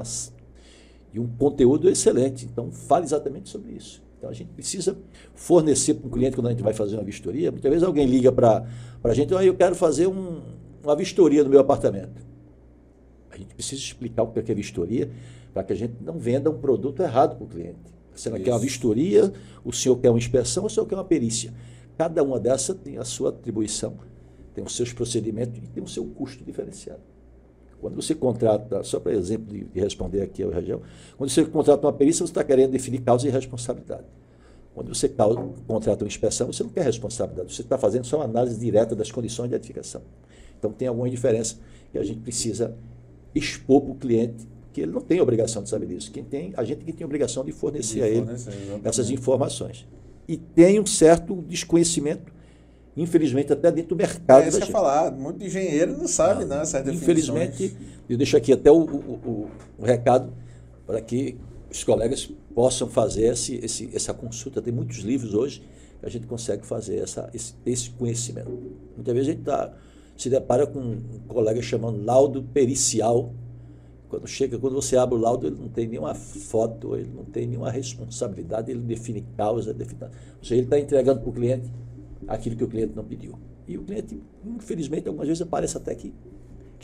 um conteúdo excelente. Então, fala exatamente sobre isso. Então, a gente precisa fornecer para o cliente, quando a gente vai fazer uma vistoria, muitas vezes alguém liga para a gente: eu quero fazer uma vistoria no meu apartamento. A gente precisa explicar o que é vistoria, para que a gente não venda um produto errado para o cliente. Se ela quer uma vistoria, o senhor quer uma inspeção, ou o senhor quer uma perícia. Cada uma dessas tem a sua atribuição, tem os seus procedimentos e tem o seu custo diferenciado. Quando você contrata, só para exemplo de responder aqui ao região, quando você contrata uma perícia, você está querendo definir causa e responsabilidade. Quando você contrata uma inspeção, você não quer responsabilidade, você está fazendo só uma análise direta das condições de edificação. Então, tem alguma diferença que a gente precisa expor para o cliente, que ele não tem obrigação de saber disso. A gente que tem obrigação de fornecer a ele essas informações. E tem um certo desconhecimento, infelizmente, até dentro do mercado. É isso que eu ia falar, muito engenheiro não sabe, não, essa definição. Infelizmente, eu deixo aqui até o recado para que os colegas possam fazer essa consulta. Tem muitos livros hoje que a gente consegue fazer esse conhecimento. Muitas vezes a gente se depara com um colega chamando laudo pericial. Quando você abre o laudo, ele não tem nenhuma foto, ele não tem nenhuma responsabilidade, ele define causa, ou seja, ele está entregando para o cliente aquilo que o cliente não pediu. E o cliente, infelizmente, algumas vezes aparece até que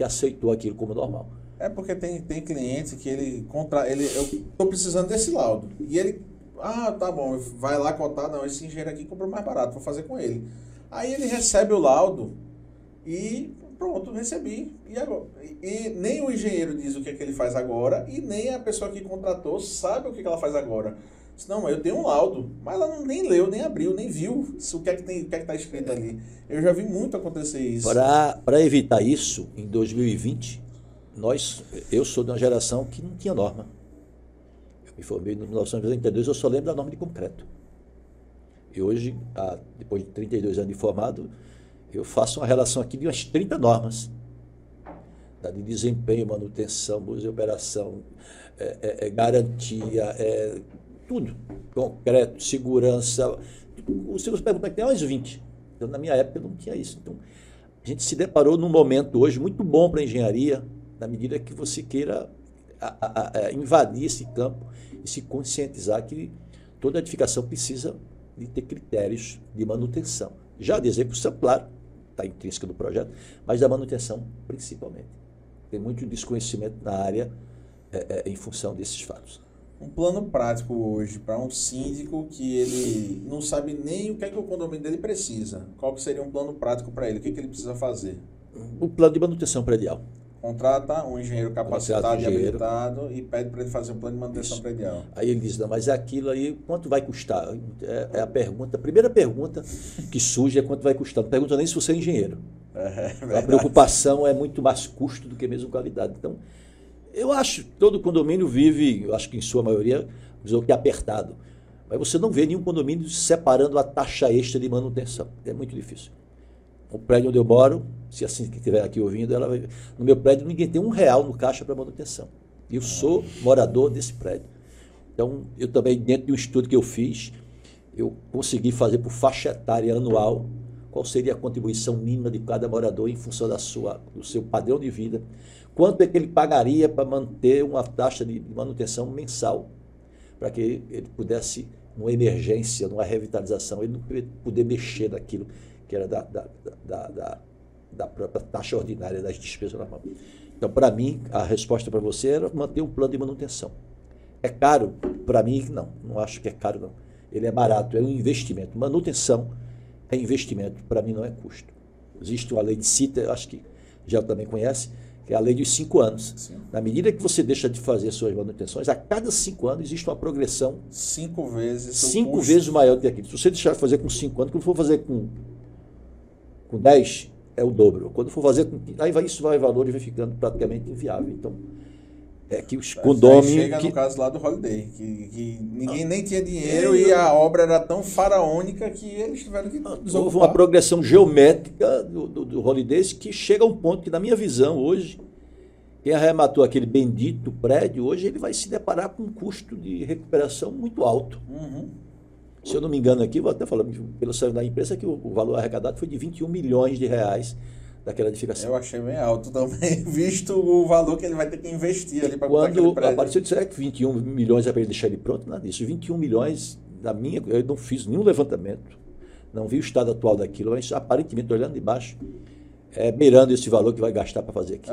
aceitou aquilo como normal. É porque tem cliente que eu estou precisando desse laudo. E ele, tá bom, vai lá cotar, não, esse engenheiro aqui comprou mais barato, vou fazer com ele. Aí ele recebe o laudo e pronto, recebi. E agora? E nem o engenheiro diz o que é que ele faz agora e nem a pessoa que contratou sabe o que ela faz agora. Não, eu tenho um laudo, mas ela nem leu, nem abriu, nem viu o que é que está escrito ali. Eu já vi muito acontecer isso. Para evitar isso, em 2020, eu sou de uma geração que não tinha norma. Eu me formei em 1992, eu só lembro da norma de concreto. E hoje, depois de 32 anos de formado, eu faço uma relação aqui de umas 30 normas. De desempenho, manutenção, uso e operação, garantia, tudo. Concreto, segurança. Os seus perguntam que tem umas 20. Então, na minha época, não tinha isso. Então, a gente se deparou num momento hoje muito bom para a engenharia, na medida que você queira invadir esse campo e se conscientizar que toda edificação precisa de ter critérios de manutenção. Já de execução, claro, está intrínseca do projeto, mas da manutenção principalmente. Tem muito desconhecimento na área em função desses fatos. Um plano prático hoje para um síndico que ele não sabe nem o que é que o condomínio dele precisa. Qual que seria um plano prático para ele? O que ele precisa fazer? O plano de manutenção predial. Contrata um engenheiro capacitado e habilitado e pede para ele fazer um plano de manutenção predial. Aí ele diz, não, mas aquilo aí, quanto vai custar? É a pergunta, a primeira pergunta que surge é quanto vai custar. Não pergunta nem se você é engenheiro. A preocupação é muito mais custo do que mesmo qualidade. Então, eu acho que todo condomínio vive, eu acho que em sua maioria, o que é apertado. Mas você não vê nenhum condomínio separando a taxa extra de manutenção. É muito difícil. O prédio onde eu moro, se assim que estiver aqui ouvindo, no meu prédio ninguém tem R$1 no caixa para manutenção. E eu sou morador desse prédio. Então, eu também, dentro de um estudo que eu fiz, eu consegui fazer por faixa etária anual qual seria a contribuição mínima de cada morador em função do seu padrão de vida. Quanto é que ele pagaria para manter uma taxa de manutenção mensal, para que ele pudesse, numa emergência, numa revitalização, ele não poder mexer naquilo que era da própria taxa ordinária das despesas normais. Então, para mim, a resposta para você era manter um plano de manutenção. É caro? Para mim, não acho que é caro, não. Ele é barato, é um investimento. Manutenção é investimento, para mim não é custo. Existe uma lei de CITA, acho que já também conhece, que é a lei dos 5 anos. Sim. Na medida que você deixa de fazer suas manutenções, a cada 5 anos existe uma progressão 5 vezes 5 vezes maior do que aquilo. Se você deixar de fazer com 5 anos, quando for fazer com 10, é o dobro. Quando for fazer com 15, aí isso vai valor e vai ficando praticamente inviável. Então, é que os condôminos... Chega no caso lá do Holiday, que ninguém nem tinha dinheiro e a obra era tão faraônica que eles tiveram que desocupar. Houve uma progressão geométrica do Holiday que chega a um ponto que, na minha visão, hoje, quem arrematou aquele bendito prédio, hoje ele vai se deparar com um custo de recuperação muito alto. Uhum. Se eu não me engano aqui, vou até falar pelo site da empresa, que o valor arrecadado foi de R$21 milhões daquela edificação. Eu achei bem alto também, visto o valor que ele vai ter que investir ali para botar aquele prédio. Quando apareceu, disseram que 21 milhões é para ele deixar ele pronto, nada disso. 21 milhões, eu não fiz nenhum levantamento, não vi o estado atual daquilo, mas aparentemente, olhando de baixo, mirando esse valor que vai gastar para fazer aqui.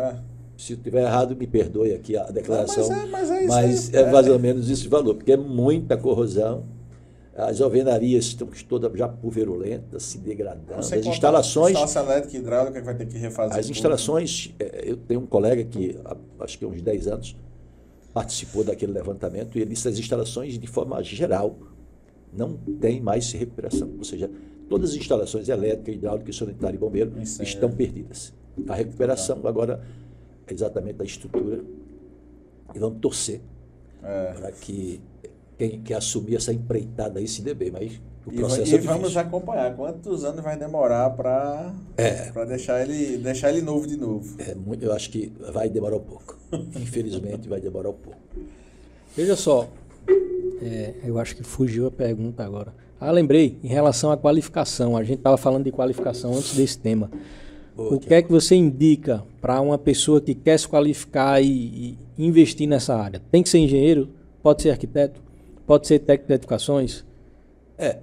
Se eu estiver errado, me perdoe aqui a declaração, mas é mais ou menos esse valor, porque é muita corrosão. As alvenarias estão todas já pulverulentas, se degradando. As instalações... Instalação elétrica e hidráulica que vai ter que refazer. As instalações... Eu tenho um colega que, acho que há uns 10 anos, participou daquele levantamento e ele disse que as instalações, de forma geral, não tem mais recuperação. Ou seja, todas as instalações elétricas, hidráulica, sanitária e bombeiro estão perdidas. A recuperação agora é exatamente da estrutura. E vamos torcer para que quem quer assumir essa empreitada aí se dê bem, mas o processo é difícil. Vamos acompanhar quantos anos vai demorar para deixar ele novo de novo. Eu acho que vai demorar um pouco. Infelizmente vai demorar um pouco. Veja só, eu acho que fugiu a pergunta agora. Lembrei, em relação à qualificação, a gente estava falando de qualificação antes desse tema. O que é que você indica para uma pessoa que quer se qualificar e investir nessa área? Tem que ser engenheiro? Pode ser arquiteto? Pode ser técnico de edificações?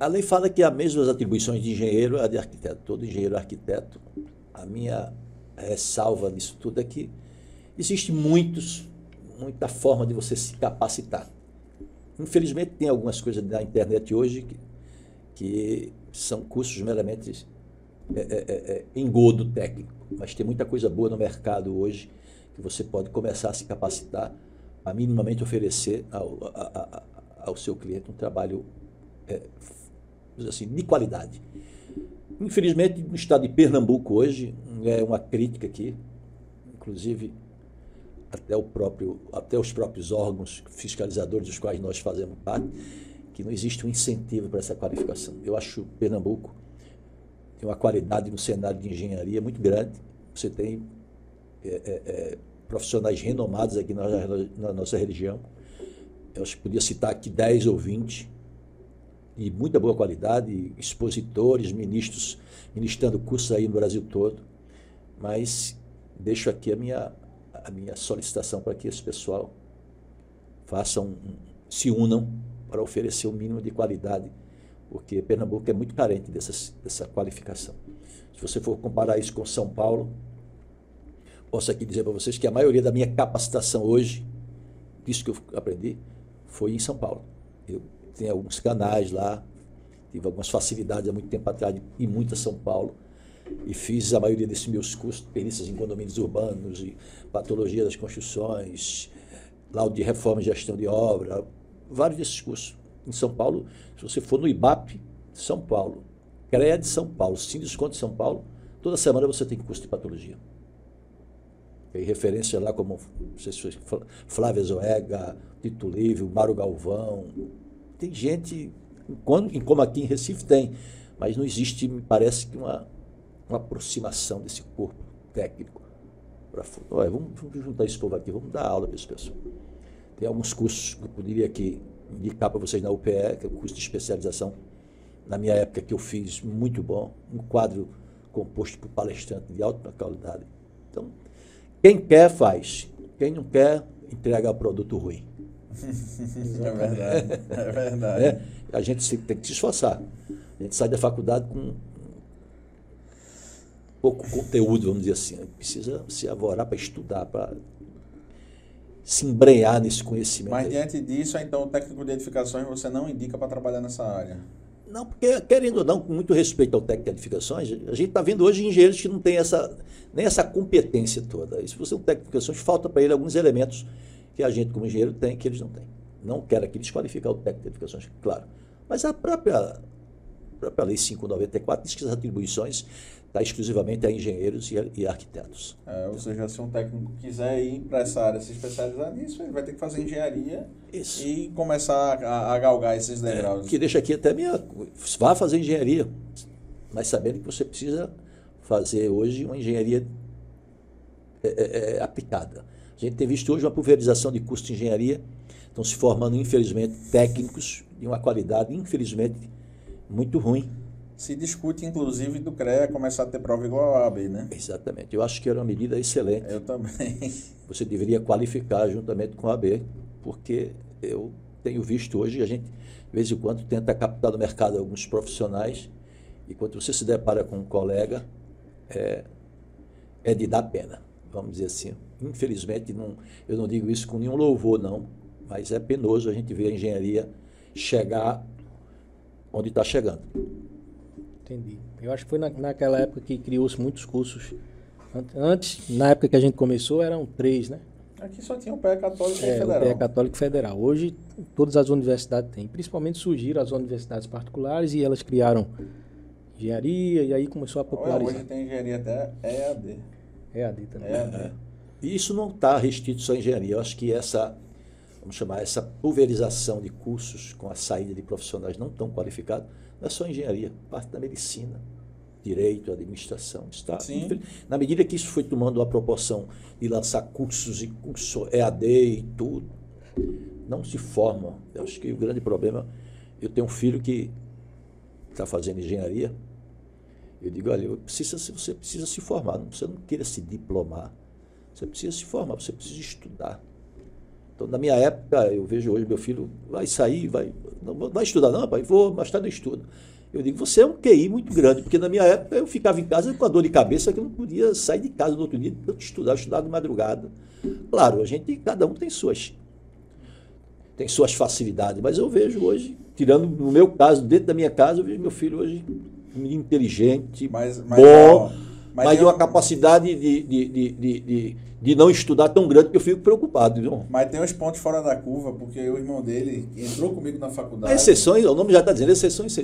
A lei fala que há as mesmas atribuições de engenheiro a de arquiteto. Todo engenheiro é arquiteto. A minha ressalva nisso tudo é que existe muita forma de você se capacitar. Infelizmente, tem algumas coisas na internet hoje que são cursos meramente engodo técnico, mas tem muita coisa boa no mercado hoje que você pode começar a se capacitar, a minimamente oferecer ao seu cliente um trabalho assim, de qualidade. Infelizmente, no estado de Pernambuco hoje, é uma crítica aqui, inclusive até os próprios órgãos fiscalizadores dos quais nós fazemos parte, que não existe um incentivo para essa qualificação. Eu acho que Pernambuco tem uma qualidade no cenário de engenharia muito grande. Você tem profissionais renomados aqui na nossa região. Eu acho que podia citar aqui 10 ou 20, de muita boa qualidade, expositores, ministros, ministrando cursos aí no Brasil todo. Mas deixo aqui a minha solicitação para que esse pessoal se unam para oferecer o mínimo de qualidade, porque Pernambuco é muito carente dessa qualificação. Se você for comparar isso com São Paulo, posso aqui dizer para vocês que a maioria da minha capacitação hoje, disso que eu aprendi, foi em São Paulo. Eu tenho alguns canais lá, tive algumas facilidades há muito tempo atrás em muita São Paulo, e fiz a maioria desses meus cursos, perícias em condomínios urbanos, e patologia das construções, laudo de reforma e gestão de obra, vários desses cursos. Em São Paulo, se você for no IBAP, São Paulo, CREA de São Paulo, Sindusconto de São Paulo, toda semana você tem curso de patologia. Tem referência lá como Flávia Zoega, Tito Livre, Mário Galvão. Tem gente, como aqui em Recife tem, mas não existe, me parece, que uma aproximação desse corpo técnico. Vamos juntar esse povo aqui, vamos dar aula para esse pessoal. Tem alguns cursos que eu poderia aqui indicar para vocês na UPE, que é o curso de especialização, na minha época, que eu fiz, muito bom, um quadro composto por palestrante de alta qualidade. Então, quem quer, faz. Quem não quer, entrega o produto ruim. É verdade, é verdade. A gente tem que se esforçar. A gente sai da faculdade com pouco conteúdo, vamos dizer assim. A gente precisa se avorar para estudar, para se embrenhar nesse conhecimento. Mas diante disso, então, o técnico de edificações você não indica para trabalhar nessa área? Não, porque, querendo ou não, com muito respeito ao técnico de edificações, a gente está vendo hoje engenheiros que não têm nem essa competência toda. E se você é um técnico de edificações, falta para ele alguns elementos que a gente, como engenheiro, tem, que eles não têm. Não quero aqui desqualificar o técnico de edificações, claro. Mas a própria Lei 594 diz que as atribuições está exclusivamente a engenheiros e arquitetos. Ou seja, se um técnico quiser ir para essa área, se especializar nisso, ele vai ter que fazer engenharia e começar a galgar esses degraus. Que deixa aqui até vá fazer engenharia, mas sabendo que você precisa fazer hoje uma engenharia aplicada. A gente tem visto hoje uma pulverização de curso de engenharia, estão se formando, infelizmente, técnicos de uma qualidade, infelizmente, muito ruim. Se discute, inclusive, do CREA começar a ter prova igual a AB, né? Exatamente. Eu acho que era uma medida excelente. Eu também. Você deveria qualificar juntamente com a AB, porque eu tenho visto hoje, a gente, de vez em quando, tenta captar no mercado alguns profissionais, e quando você se depara com um colega, é de dar pena, vamos dizer assim. Infelizmente, eu não digo isso com nenhum louvor, não, mas é penoso a gente ver a engenharia chegar onde está chegando. Entendi. Eu acho que foi naquela época que criou-se muitos cursos. Antes, na época que a gente começou, eram 3, né? Aqui só tinha o PE Católico e Federal. O PE Católico e Federal. Hoje, todas as universidades têm. Principalmente surgiram as universidades particulares e elas criaram engenharia e aí começou a popularizar. Hoje tem engenharia até EAD. EAD também. EAD. E isso não está restrito só à engenharia. Eu acho que vamos chamar essa pulverização de cursos com a saída de profissionais não tão qualificados, não é só engenharia, parte da medicina, direito, administração, está. Na medida que isso foi tomando uma proporção de lançar cursos e curso EAD e tudo, não se formam. Eu acho que o grande problema, eu tenho um filho que está fazendo engenharia, eu digo, olha, você precisa se formar, você não queira se diplomar, você precisa se formar, você precisa estudar. Então, na minha época, eu vejo hoje meu filho, vai sair, não vai estudar não, pai, vou, mais tarde eu estudo. Eu digo, você é um QI muito grande, porque na minha época eu ficava em casa com a dor de cabeça que eu não podia sair de casa no outro dia, eu estudar de madrugada. Claro, cada um tem suas facilidades, mas eu vejo hoje, tirando no meu caso, dentro da minha casa, eu vejo meu filho hoje um menino inteligente, bom, mas de uma capacidade de não estudar tão grande que eu fico preocupado. Viu? Mas tem uns pontos fora da curva, porque o irmão dele entrou comigo na faculdade. Exceções, o nome já está dizendo, exceções.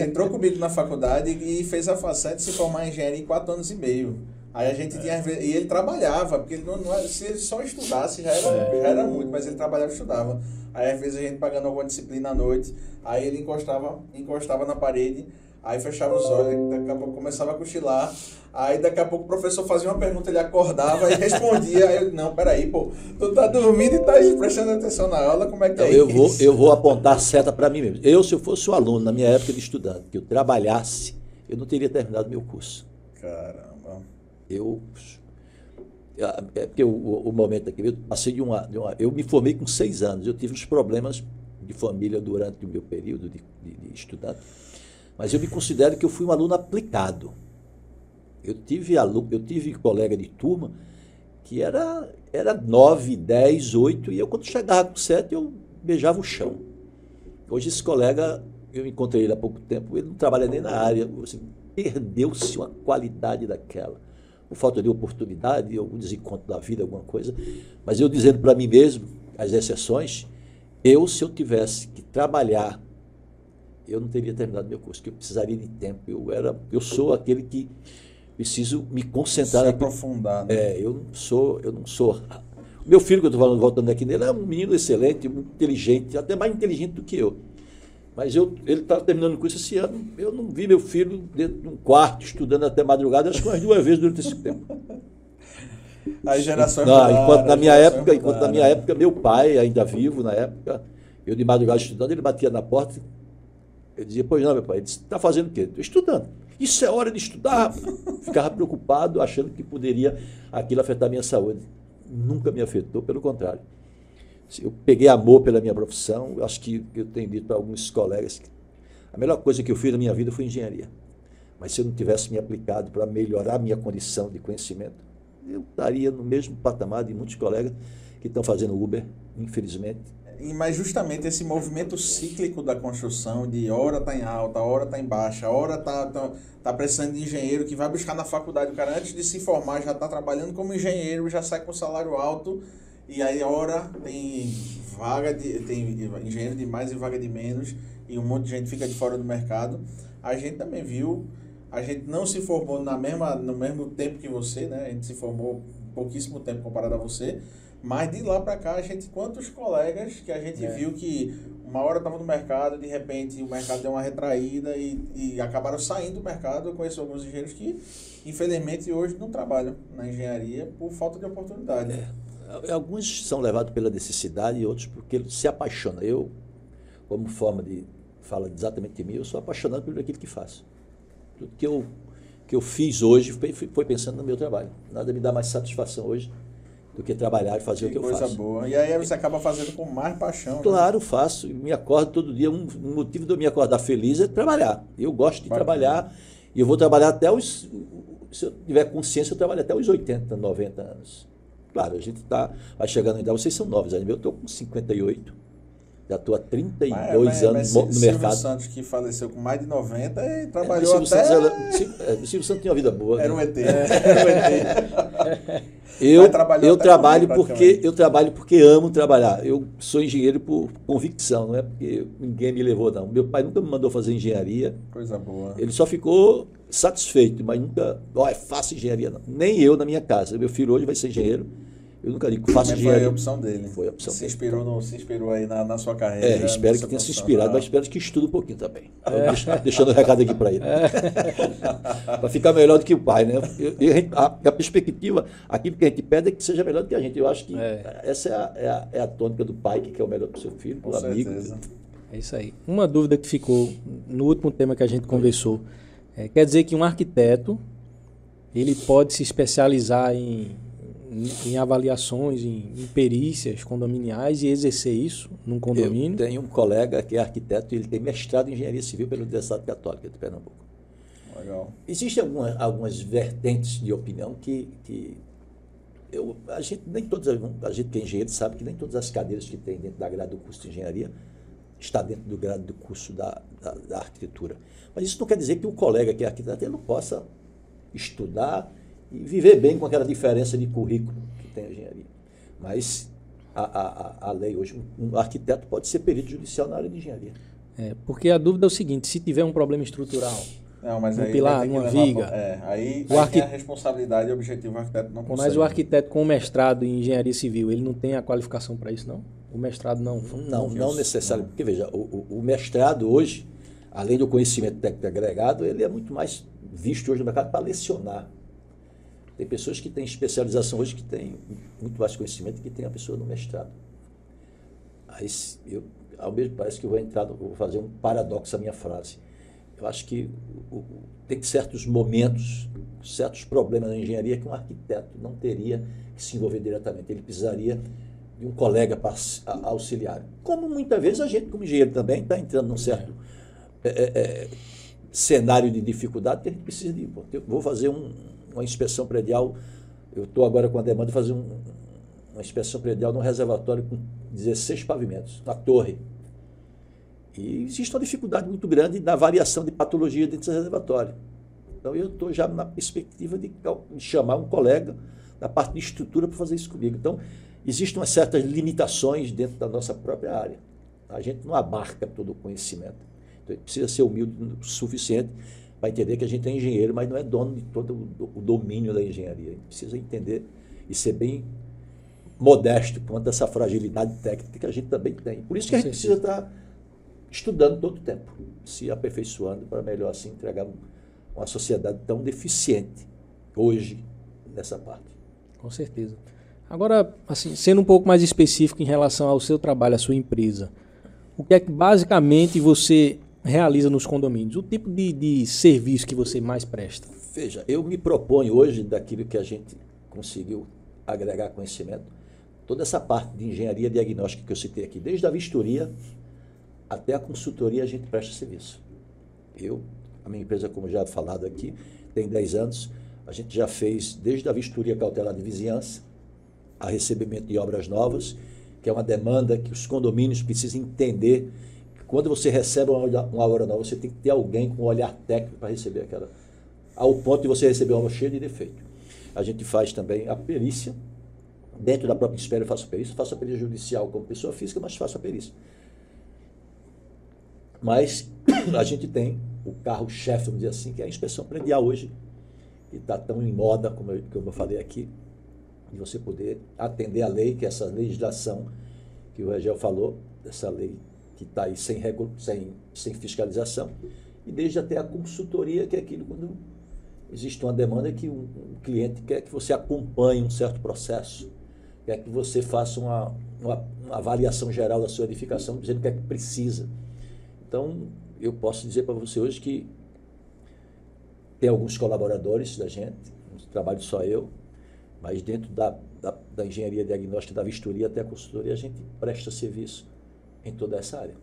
Entrou comigo na faculdade e fez a facete se formar em engenharia em 4 anos e meio. Aí a gente tinha. E ele trabalhava, porque ele se ele só estudasse já era muito, mas ele trabalhava e estudava. Aí às vezes a gente pagando alguma disciplina à noite, aí ele encostava na parede, aí fechava os olhos, daqui a pouco começava a cochilar, aí daqui a pouco o professor fazia uma pergunta, ele acordava e respondia, aí eu, não, peraí, pô, tu tá dormindo e tá prestando atenção na aula, como é que então, é isso? Eu vou apontar seta para mim mesmo. Se eu fosse um aluno, na minha época de estudante, que eu trabalhasse, eu não teria terminado meu curso. Caramba. É porque o momento aqui, eu passei eu me formei com 6 anos, eu tive uns problemas de família durante o meu período de estudante, mas eu me considero que eu fui um aluno aplicado. Eu tive colega de turma que era 9, 10, 8, e eu quando chegava com 7 eu beijava o chão. Hoje esse colega, eu encontrei ele há pouco tempo, ele não trabalha nem na área, assim, perdeu-se uma qualidade daquela. Por falta de oportunidade, algum desencontro da vida, alguma coisa. Mas eu dizendo para mim mesmo, as exceções, se eu tivesse que trabalhar, eu não teria terminado meu curso, porque eu precisaria de tempo. Eu sou aquele que preciso me concentrar. Se aprofundar. Né? Eu não sou. Meu filho, que eu estou falando, voltando aqui nele, é um menino excelente, muito inteligente, até mais inteligente do que eu. Mas ele está terminando o curso esse ano. Eu não vi meu filho dentro de um quarto, estudando até madrugada, acho que umas 2 vezes durante esse tempo. As gerações enquanto na minha época, meu pai, ainda vivo na época, eu de madrugada estudando, ele batia na porta, eu dizia, pois não, meu pai, ele disse, está fazendo o quê? Estou estudando. Isso é hora de estudar. Ficava preocupado, achando que poderia aquilo afetar a minha saúde. Nunca me afetou, pelo contrário. Eu peguei amor pela minha profissão, eu acho que eu tenho dito para alguns colegas que a melhor coisa que eu fiz na minha vida foi engenharia. Mas se eu não tivesse me aplicado para melhorar a minha condição de conhecimento, eu estaria no mesmo patamar de muitos colegas que estão fazendo Uber, infelizmente. Mas justamente esse movimento cíclico da construção, de hora está em alta, hora está em baixa, hora tá precisando de engenheiro que vai buscar na faculdade, o cara antes de se formar já está trabalhando como engenheiro, já sai com salário alto. E aí, hora tem engenheiro de mais e vaga de menos, e um monte de gente fica de fora do mercado. A gente também viu, a gente não se formou no mesmo tempo que você, né? A gente se formou pouquíssimo tempo comparado a você, mas de lá para cá, quantos colegas que a gente viu que uma hora estava no mercado, de repente o mercado deu uma retraída e acabaram saindo do mercado. Eu conheço alguns engenheiros que, infelizmente, hoje não trabalham na engenharia por falta de oportunidade. Alguns são levados pela necessidade e outros porque eles se apaixonam. Eu, como forma de fala exatamente de mim, eu sou apaixonado por aquilo que faço. Tudo que eu fiz hoje foi pensando no meu trabalho. Nada me dá mais satisfação hoje do que trabalhar e fazer o que eu faço. Coisa boa. E aí você acaba fazendo com mais paixão. Claro, né? Faço. Me acordo todo dia. Um motivo de eu me acordar feliz é trabalhar. Eu gosto de trabalhar e eu vou trabalhar até os... Se eu tiver consciência, eu trabalho até os 80, 90 anos. Claro, a gente vai chegando ainda. Vocês são novos, eu estou com 58. Já estou há 32 anos no mercado. Silvio Santos, que faleceu com mais de 90, e trabalhou até... Silvio Santos tinha uma vida boa. Era um ET. Eu trabalho porque amo trabalhar. Eu sou engenheiro por convicção, não é porque ninguém me levou, não. Meu pai nunca me mandou fazer engenharia. Coisa boa. Ele só ficou satisfeito, mas nunca... é fácil engenharia, não. Nem eu na minha casa. Meu filho hoje vai ser engenheiro. Eu nunca digo que faço Mas engenharia. foi a opção dele. Foi a opção se dele. inspirou se inspirou aí na sua carreira. Espero que tenha se inspirado, mas espero que estude um pouquinho também. Deixando o recado aqui para ele. Para ficar melhor do que o pai, né? A perspectiva, aquilo que a gente pede é que seja melhor do que a gente. Eu acho que essa é a tônica do pai, que quer o melhor para o seu filho, para o amigo. É isso aí. Uma dúvida que ficou no último tema que a gente conversou, quer dizer que um arquiteto, ele pode se especializar em avaliações, em perícias condominiais e exercer isso num condomínio? Eu tenho um colega que é arquiteto e ele tem mestrado em engenharia civil pela Universidade Católica de Pernambuco. Legal. Existem algumas vertentes de opinião que a gente que é engenheiro sabe que nem todas as cadeiras que tem dentro da grade do curso de engenharia está dentro do grade do curso da arquitetura. Mas isso não quer dizer que o colega que é arquiteto ele não possa estudar e viver bem com aquela diferença de currículo que tem a engenharia. Mas a lei hoje, um arquiteto pode ser perito judicial na área de engenharia. Porque a dúvida é o seguinte, se tiver um problema estrutural, não, mas um aí pilar, uma viga... Aí tem a responsabilidade e o objetivo o arquiteto não consegue. Mas o arquiteto com mestrado em engenharia civil, ele não tem a qualificação para isso, não? O mestrado não? Não necessário. Porque, veja, o mestrado hoje, além do conhecimento técnico agregado, ele é muito mais visto hoje no mercado para lecionar. Tem pessoas que têm especialização hoje que têm muito mais conhecimento que tem a pessoa no mestrado. Aí ao mesmo parece que eu vou fazer um paradoxo à minha frase. Eu acho que tem certos momentos, certos problemas na engenharia que um arquiteto não teria que se envolver diretamente. Ele precisaria de um colega para auxiliar. Como muitas vezes a gente, como engenheiro também, está entrando num certo cenário de dificuldade que a gente precisa de... Eu vou fazer uma inspeção predial, eu estou agora com a demanda de fazer uma inspeção predial num reservatório com 16 pavimentos, na torre. E existe uma dificuldade muito grande na variação de patologia dentro desse reservatório. Então eu estou já na perspectiva de chamar um colega da parte de estrutura para fazer isso comigo. Então, existem umas certas limitações dentro da nossa própria área. A gente não abarca todo o conhecimento. Então, precisa ser humilde o suficiente para entender que a gente é engenheiro, mas não é dono de todo o domínio da engenharia. A gente precisa entender e ser bem modesto quanto a essa fragilidade técnica que a gente também tem. Por isso que a gente precisa estar estudando todo o tempo, se aperfeiçoando para melhor assim entregar uma sociedade tão deficiente hoje nessa parte. Com certeza. Agora, assim, sendo um pouco mais específico em relação ao seu trabalho, à sua empresa, o que é que basicamente você realiza nos condomínios? O tipo de serviço que você mais presta? Veja, eu me proponho hoje, daquilo que a gente conseguiu agregar conhecimento, toda essa parte de engenharia diagnóstica que eu citei aqui, desde a vistoria até a consultoria, a gente presta serviço. A minha empresa, como já falado aqui, tem 10 anos, a gente já fez desde a vistoria cautelar de vizinhança, a recebimento de obras novas, que é uma demanda que os condomínios precisam entender. Quando você recebe uma obra nova, você tem que ter alguém com um olhar técnico para receber aquela, ao ponto de você receber uma obra cheia de defeito. A gente faz também a perícia, dentro da própria esfera eu faço a perícia judicial como pessoa física, mas faço a perícia. Mas a gente tem o carro-chefe, vamos dizer assim, que é a inspeção predial hoje, que está tão em moda, como eu falei aqui, de você poder atender a lei, que é essa legislação que o Regel falou, essa lei que está aí sem fiscalização, e desde até a consultoria, que é aquilo quando existe uma demanda que um cliente quer que você acompanhe um certo processo, quer que você faça uma avaliação geral da sua edificação, dizendo o que é que precisa. Então, eu posso dizer para você hoje que tem alguns colaboradores da gente, não trabalho só eu, mas dentro da engenharia diagnóstica, da vistoria até a consultoria, a gente presta serviço em toda essa área.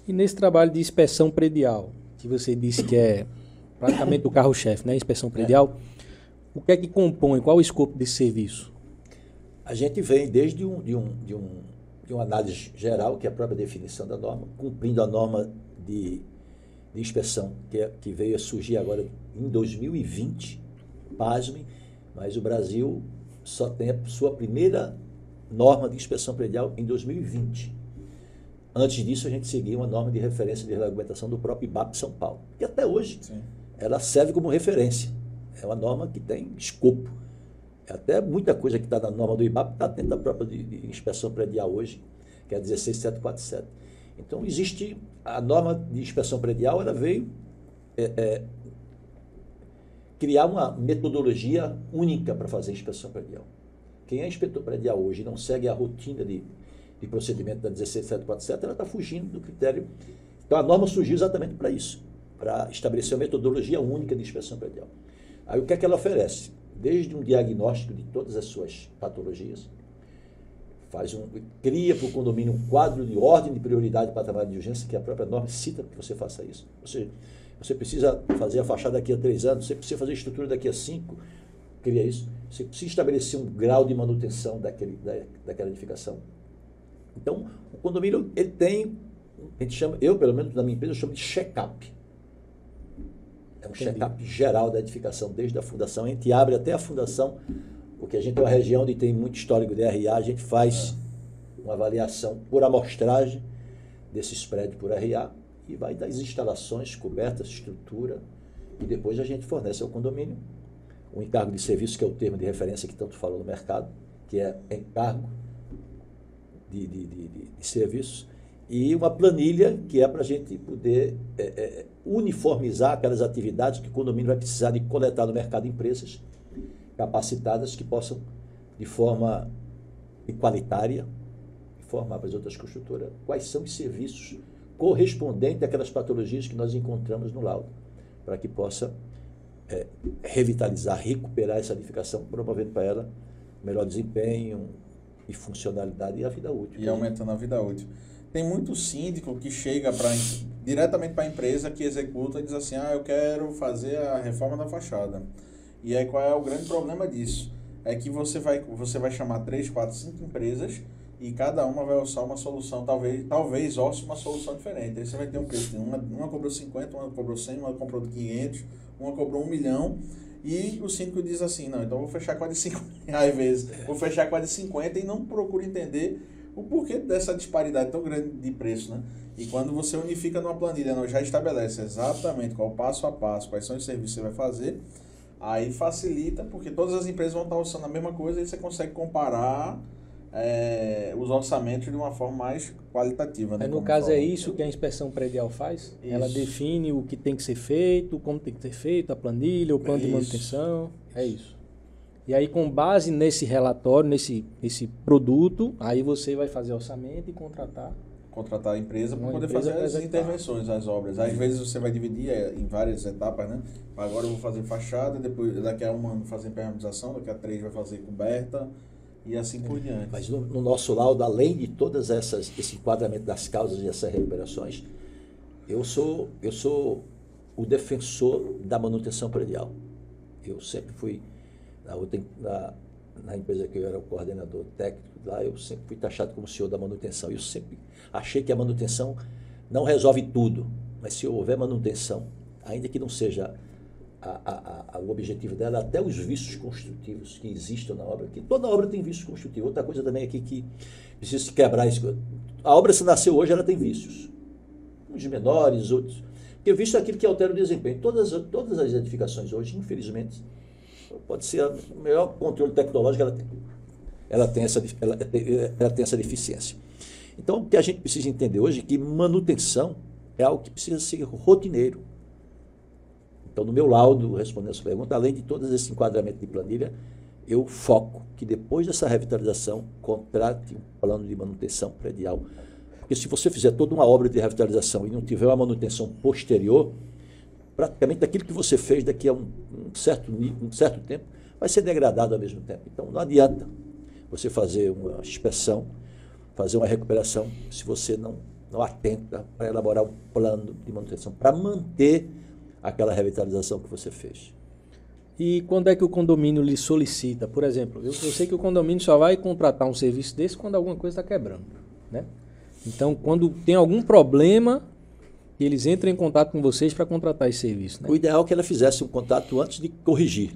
E nesse trabalho de inspeção predial, que você disse que é praticamente o carro-chefe, né? Inspeção predial, o que é que compõe, qual o escopo desse serviço? A gente vem desde de uma análise geral, que é a própria definição da norma, cumprindo a norma de inspeção, que veio a surgir agora em 2020, pasmem, mas o Brasil só tem a sua primeira norma de inspeção predial em 2020. Antes disso, a gente seguia uma norma de referência de regulamentação do próprio IBAP São Paulo, que até hoje ela serve como referência. É uma norma que tem escopo. Até muita coisa que está na norma do IBAP está dentro da própria de inspeção predial hoje, que é a 16747. Então, existe a norma de inspeção predial, ela veio criar uma metodologia única para fazer inspeção predial. Quem é inspetor predial hoje e não segue a rotina de procedimento da 16747, ela está fugindo do critério. Então, a norma surgiu exatamente para isso, para estabelecer uma metodologia única de inspeção predial. Aí, o que é que ela oferece? Desde um diagnóstico de todas as suas patologias, cria para o condomínio um quadro de ordem de prioridade para trabalho de urgência, que a própria norma cita que você faça isso. Ou seja, você precisa fazer a fachada daqui a 3 anos, você precisa fazer a estrutura daqui a 5, cria isso. Você precisa estabelecer um grau de manutenção daquela edificação. Então, o condomínio, ele tem, a gente chama, eu pelo menos na minha empresa, eu chamo de check-up. É um check-up geral da edificação, desde a fundação. A gente abre até a fundação, porque a gente é uma região onde tem muito histórico de RA, a gente faz uma avaliação por amostragem desses prédios por RA e vai das instalações, cobertas, estrutura, e depois a gente fornece ao condomínio um encargo de serviço, que é o termo de referência que tanto fala no mercado, que é encargo de serviços, e uma planilha que é para a gente poder uniformizar aquelas atividades que o condomínio vai precisar de coletar no mercado empresas capacitadas que possam, de forma igualitária, informar para as outras construtoras quais são os serviços correspondentes àquelas patologias que nós encontramos no laudo, para que possa revitalizar, recuperar essa edificação, promovendo para ela melhor desempenho e funcionalidade e a vida útil. E aumentando a vida útil. Tem muito síndico que chega diretamente para a empresa que executa e diz assim, eu quero fazer a reforma da fachada. E aí qual é o grande problema disso? É que você vai chamar 3, 4, 5 empresas e cada uma vai orçar uma solução, talvez orce uma solução diferente. Aí você vai ter um preço de uma cobrou 50, uma cobrou 100, uma cobrou 500, uma cobrou 1 milhão. E o síndico diz assim, não, então eu vou fechar com a de 50 às vezes, vou fechar com a de 50 e não procura entender o porquê dessa disparidade tão grande de preço, né? E quando você unifica numa planilha, não, já estabelece exatamente qual passo a passo, quais são os serviços que você vai fazer, aí facilita, porque todas as empresas vão estar usando a mesma coisa e você consegue comparar os orçamentos de uma forma mais qualitativa. Né? No caso é isso que a inspeção predial faz? Isso. Ela define o que tem que ser feito, como tem que ser feito, a planilha, o plano de manutenção, é isso. E aí, com base nesse relatório, nesse produto, aí você vai fazer orçamento e contratar a empresa para poder fazer as intervenções, as obras. Às vezes você vai dividir em várias etapas, né? Agora eu vou fazer fachada, depois daqui a 1 ano fazer impermeabilização, daqui a 3 vai fazer coberta e assim por diante. Mas no nosso laudo, além de todas esse enquadramento das causas e essas recuperações, eu sou o defensor da manutenção predial. Eu sempre fui na empresa que eu era o coordenador técnico lá, eu sempre fui taxado como senhor da manutenção. Eu sempre achei que a manutenção não resolve tudo, mas se houver manutenção, ainda que não seja o objetivo dela, até os vícios construtivos que existam na obra, que toda obra tem vícios construtivos. Outra coisa também aqui que precisa se quebrar isso. A obra, se nasceu hoje, ela tem vícios. Uns menores, outros. Porque o vício é aquilo que altera o desempenho. Todas as edificações hoje, infelizmente, pode ser o melhor controle tecnológico ela tem essa deficiência. Então, o que a gente precisa entender hoje é que manutenção é algo que precisa ser rotineiro. Então, no meu laudo, respondendo a sua pergunta, além de todo esse enquadramento de planilha, eu foco que depois dessa revitalização, contrate um plano de manutenção predial. Porque se você fizer toda uma obra de revitalização e não tiver uma manutenção posterior, praticamente aquilo que você fez daqui a um certo tempo vai ser degradado ao mesmo tempo. Então, não adianta você fazer uma inspeção, fazer uma recuperação, se você não atenta para elaborar um plano de manutenção, para manter aquela revitalização que você fez. E quando é que o condomínio lhe solicita? Por exemplo, eu sei que o condomínio só vai contratar um serviço desse quando alguma coisa está quebrando, né? Então, quando tem algum problema, eles entram em contato com vocês para contratar esse serviço, né? O ideal é que ela fizesse um contato antes de corrigir.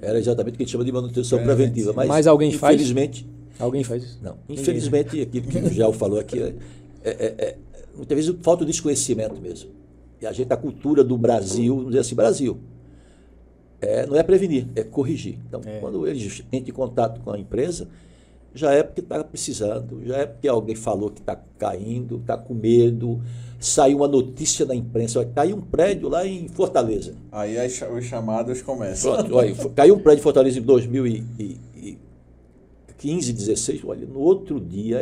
Era exatamente o que a gente chama de manutenção preventiva. Mas alguém infelizmente, faz? Alguém faz isso? Não. Infelizmente, aquilo que o Gel falou aqui, muitas vezes falta o desconhecimento mesmo. E a cultura do Brasil, vamos dizer assim, Brasil, Não é prevenir, é corrigir. Então, quando eles entram em contato com a empresa, já é porque está precisando, já é porque alguém falou que está caindo, está com medo, saiu uma notícia da imprensa, vai cair um prédio lá em Fortaleza. Aí os chamados começam. Pronto, olha, caiu um prédio em Fortaleza em 2015, 16, olha, no outro dia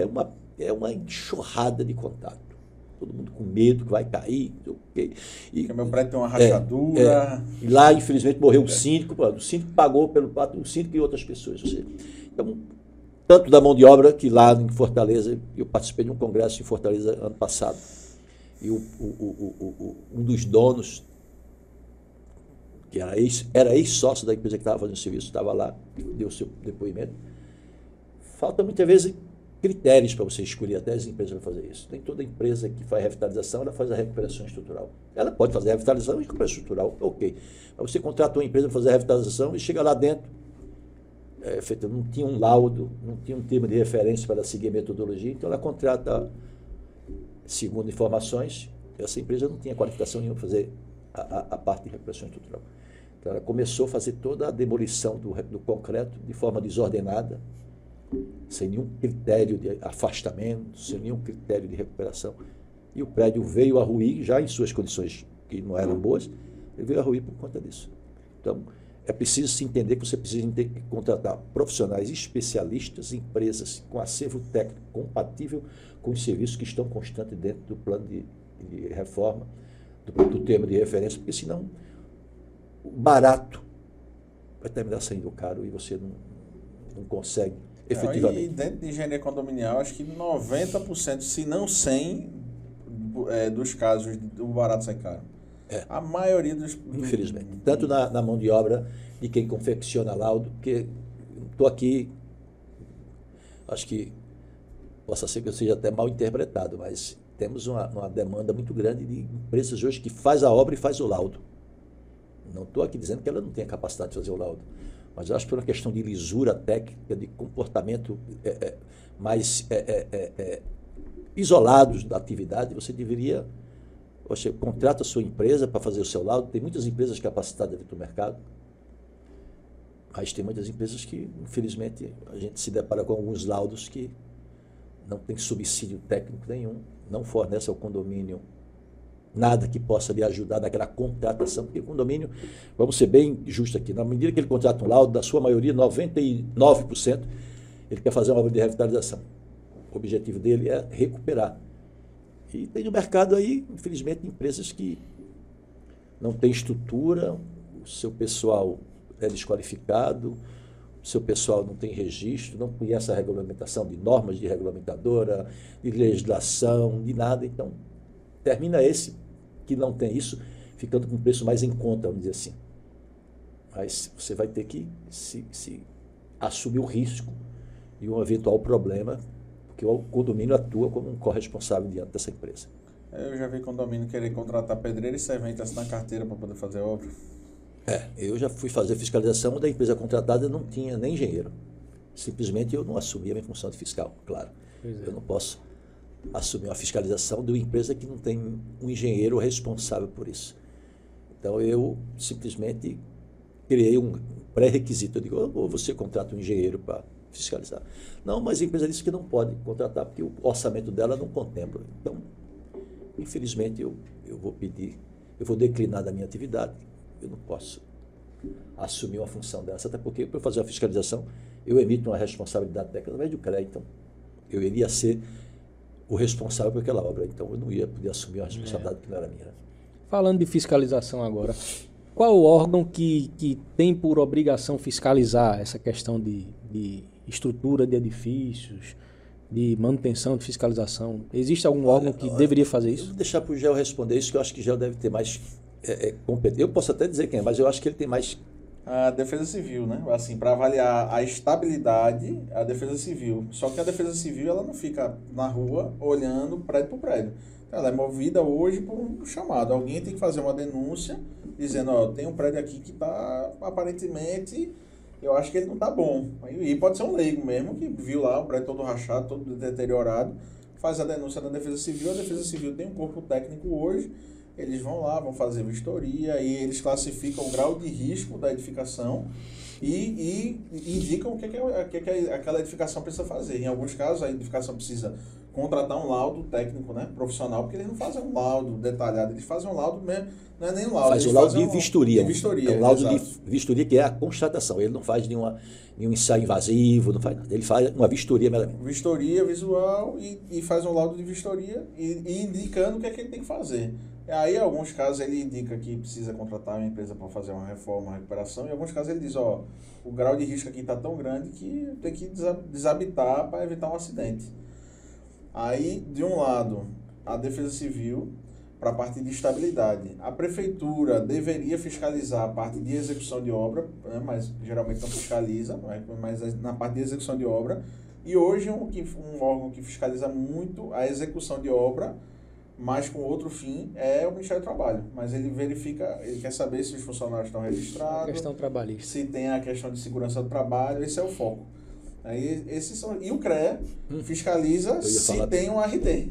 é uma enxurrada de contato. Todo mundo com medo que vai cair. Porque meu prédio tem uma rachadura. E lá, infelizmente, morreu o síndico pagou pelo pato, o síndico e outras pessoas. Então, tanto da mão de obra, que lá em Fortaleza, eu participei de um congresso em Fortaleza ano passado, e um dos donos, que era ex-sócio da empresa que estava fazendo o serviço, estava lá, deu o seu depoimento. Falta muitas vezes critérios para você escolher até as empresas para fazer isso. Nem toda empresa que faz revitalização, ela faz a recuperação estrutural. Ela pode fazer a revitalização e recuperação estrutural, ok. Mas você contrata uma empresa para fazer a revitalização e chega lá dentro, não tinha um laudo, não tinha um termo de referência para seguir a metodologia, então ela contrata, segundo informações, essa empresa não tinha qualificação nenhuma para fazer a parte de recuperação estrutural. Então ela começou a fazer toda a demolição do concreto de forma desordenada, sem nenhum critério de afastamento, sem nenhum critério de recuperação. E o prédio veio a ruir, já em suas condições que não eram boas, ele veio a ruir por conta disso. Então, é preciso se entender que você precisa contratar profissionais especialistas, empresas com acervo técnico compatível com os serviços que estão constantes dentro do plano de reforma, do termo de referência, porque senão o barato vai terminar saindo caro e você não consegue efetivamente. E dentro de engenharia condominial, acho que 90%, se não 100%, dos casos, o barato sai caro. A maioria dos... Infelizmente. Tanto na mão de obra de quem confecciona laudo, porque estou aqui, acho que possa ser que eu seja até mal interpretado, mas temos uma demanda muito grande de empresas hoje que faz a obra e faz o laudo. Não estou aqui dizendo que ela não tem a capacidade de fazer o laudo, mas eu acho que por uma questão de lisura técnica, de comportamento mais isolados da atividade, você deveria... Você contrata a sua empresa para fazer o seu laudo. Tem muitas empresas capacitadas dentro do mercado, mas tem muitas empresas que, infelizmente, a gente se depara com alguns laudos que não tem subsídio técnico nenhum, não fornece ao condomínio nada que possa lhe ajudar naquela contratação, porque o condomínio, vamos ser bem justos aqui, na medida que ele contrata um laudo, da sua maioria, 99%, ele quer fazer uma obra de revitalização. O objetivo dele é recuperar. E tem no mercado aí, infelizmente, empresas que não têm estrutura, o seu pessoal é desqualificado, o seu pessoal não tem registro, não conhece a regulamentação de normas de regulamentadora, de legislação, de nada. Então, termina esse que não tem isso, ficando com um preço mais em conta, vamos dizer assim. Mas você vai ter que se assumir o risco de um eventual problema, que o condomínio atua como um corresponsável diante dessa empresa. Eu já vi condomínio querer contratar pedreiro e servente assinar carteira para poder fazer a obra. Eu já fui fazer fiscalização da empresa contratada, não tinha nem engenheiro. Simplesmente eu não assumia a minha função de fiscal, claro. Eu não posso assumir uma fiscalização de uma empresa que não tem um engenheiro responsável por isso. Então eu simplesmente criei um pré-requisito. Eu digo, ou você contrata um engenheiro para fiscalizar. Não, mas a empresa disse que não pode contratar porque o orçamento dela não contempla. Então, infelizmente, eu vou declinar da minha atividade. Eu não posso assumir uma função dessa, até porque para eu fazer a fiscalização, eu emito uma responsabilidade técnica através do CREA. Então, eu iria ser o responsável por aquela obra. Então, eu não ia poder assumir uma responsabilidade que não era minha. Falando de fiscalização agora, qual o órgão que tem por obrigação fiscalizar essa questão de estrutura de edifícios, de manutenção, de fiscalização? Existe algum órgão que deveria fazer isso? Eu vou deixar para o Gel responder isso, que eu acho que o Gel deve ter mais competência. Eu posso até dizer quem é, mas eu acho que ele tem mais... A Defesa Civil, né? Assim, para avaliar a estabilidade, a Defesa Civil. Só que a Defesa Civil, ela não fica na rua olhando prédio por prédio. Ela é movida hoje por um chamado. Alguém tem que fazer uma denúncia dizendo, tem um prédio aqui que está aparentemente... Eu acho que ele não está bom. E pode ser um leigo mesmo, que viu lá o prédio todo rachado, todo deteriorado, faz a denúncia da Defesa Civil. A Defesa Civil tem um corpo técnico hoje, eles vão lá, vão fazer vistoria e eles classificam o grau de risco da edificação e indicam o que aquela edificação precisa fazer. Em alguns casos, a edificação precisa contratar um laudo técnico, né, profissional, porque eles não fazem um laudo detalhado, eles fazem um laudo mesmo, não é nem um laudo. Faz o laudo de vistoria. De vistoria. É um laudo exato. de vistoria que é a constatação. Ele não faz nenhum ensaio invasivo, não faz nada. Ele faz uma vistoria meramente. Vistoria visual e faz um laudo de vistoria e indicando o que é que ele tem que fazer. Aí, em alguns casos, ele indica que precisa contratar uma empresa para fazer uma reforma, uma recuperação. Em alguns casos, ele diz, ó, o grau de risco aqui está tão grande que tem que desabitar para evitar um acidente. Aí, de um lado, a Defesa Civil, para a parte de estabilidade. A Prefeitura deveria fiscalizar a parte de execução de obra, né, mas geralmente não fiscaliza, mas na parte de execução de obra. E hoje, um órgão que fiscaliza muito a execução de obra, mas com outro fim, é o Ministério do Trabalho. Mas ele verifica, ele quer saber se os funcionários estão registrados, A questão trabalhista. se tem a questão de segurança do trabalho, esse é o foco. Aí, e o CREA fiscaliza se tem um RT.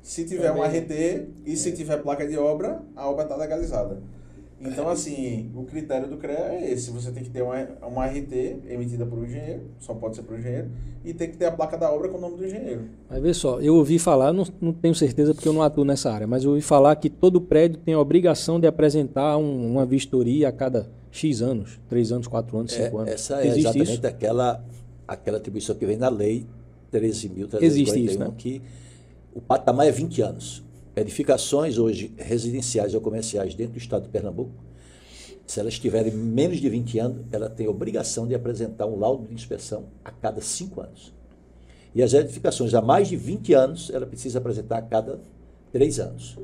Se tiver um RT e se tiver placa de obra, a obra está legalizada. Então, assim, o critério do CREA é esse. Você tem que ter uma RT emitida por um engenheiro, só pode ser por um engenheiro, e tem que ter a placa da obra com o nome do engenheiro. Mas vê só, eu ouvi falar, não tenho certeza porque eu não atuo nessa área, mas eu ouvi falar que todo prédio tem a obrigação de apresentar uma vistoria a cada X anos, 3 anos, 4 anos, 5 anos. Essa é Existe exatamente isso? aquela atribuição que vem na lei 13.341, Existe isso, né? que o patamar é 20 anos. Edificações hoje residenciais ou comerciais dentro do estado de Pernambuco, se elas tiverem menos de 20 anos, ela tem a obrigação de apresentar um laudo de inspeção a cada 5 anos. E as edificações a mais de 20 anos, ela precisa apresentar a cada 3 anos.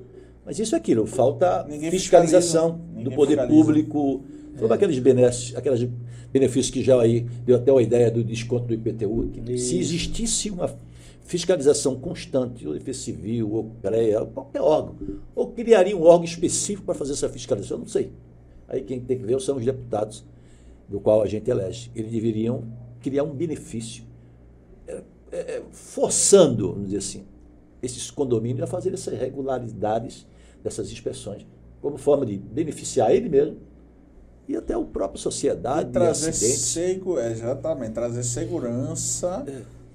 Mas isso é aquilo, falta fiscalização do poder público, sobre aqueles benefícios que já aí deu até uma ideia do desconto do IPTU. Se existisse uma fiscalização constante, ou Defesa Civil, ou CREA, ou qualquer órgão, ou criaria um órgão específico para fazer essa fiscalização, eu não sei. Aí quem tem que ver são os deputados, do qual a gente elege. Eles deveriam criar um benefício, forçando, vamos dizer assim, esses condomínios a fazer essas regularidades dessas inspeções, como forma de beneficiar ele mesmo e até a própria sociedade. E trazer exatamente, trazer segurança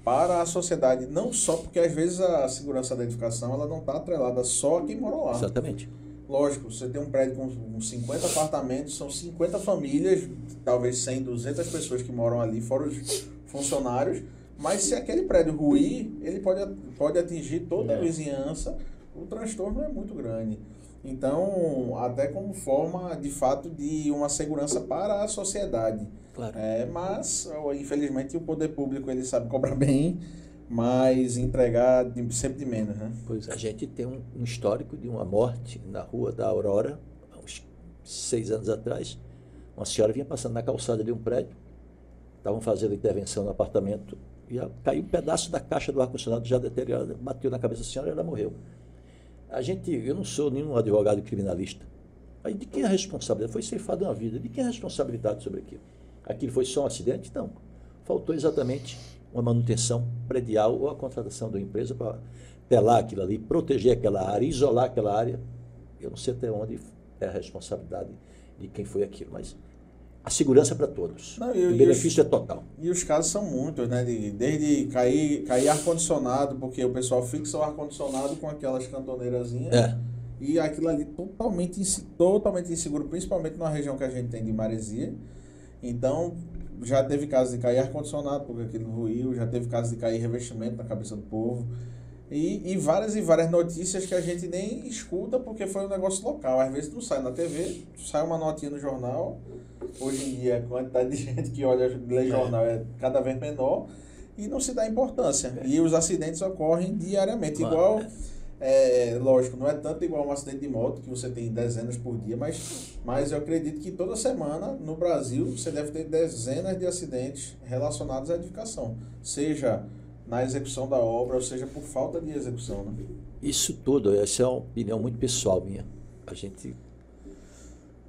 para a sociedade, não só porque às vezes a segurança da edificação ela não está atrelada só a quem mora lá. Exatamente. Lógico, você tem um prédio com 50 apartamentos, são 50 famílias, talvez 100, 200 pessoas que moram ali, fora os funcionários, mas se aquele prédio ruir, ele pode atingir toda a vizinhança, o transtorno é muito grande. Então, até como forma, de fato, de uma segurança para a sociedade. Claro. Mas, infelizmente, o poder público ele sabe cobrar bem, mas entregar sempre de menos, né? Pois a gente tem um histórico de uma morte na Rua da Aurora, há uns 6 anos atrás. Uma senhora vinha passando na calçada de um prédio, estavam fazendo intervenção no apartamento, e caiu um pedaço da caixa do ar-condicionado já deteriorado, bateu na cabeça da senhora e ela morreu. Eu não sou nenhum advogado criminalista. Aí de quem é a responsabilidade? Foi ceifada uma vida. De quem é a responsabilidade sobre aquilo? Aquilo foi só um acidente? Não. Faltou exatamente uma manutenção predial ou a contratação da empresa para telar aquilo ali, proteger aquela área, isolar aquela área. Eu não sei até onde é a responsabilidade de quem foi aquilo, mas a segurança é para todos. Não, o benefício é total. E os casos são muitos, né? Desde cair ar-condicionado, porque o pessoal fixa o ar-condicionado com aquelas cantoneirazinhas. E aquilo ali totalmente inseguro, principalmente na região que a gente tem de Maresia. Então, já teve casos de cair ar-condicionado, porque aquilo ruiu, já teve casos de cair revestimento na cabeça do povo. E várias notícias que a gente nem escuta porque foi um negócio local. Às vezes não sai na TV, sai uma notinha no jornal. Hoje em dia a quantidade de gente que lê jornal é cada vez menor e não se dá importância. E os acidentes ocorrem diariamente. Lógico, não é tanto igual um acidente de moto, que você tem dezenas por dia, mas eu acredito que toda semana no Brasil você deve ter dezenas de acidentes relacionados à edificação. Seja na execução da obra, ou seja, por falta de execução. Né? Isso tudo, essa é uma opinião muito pessoal minha.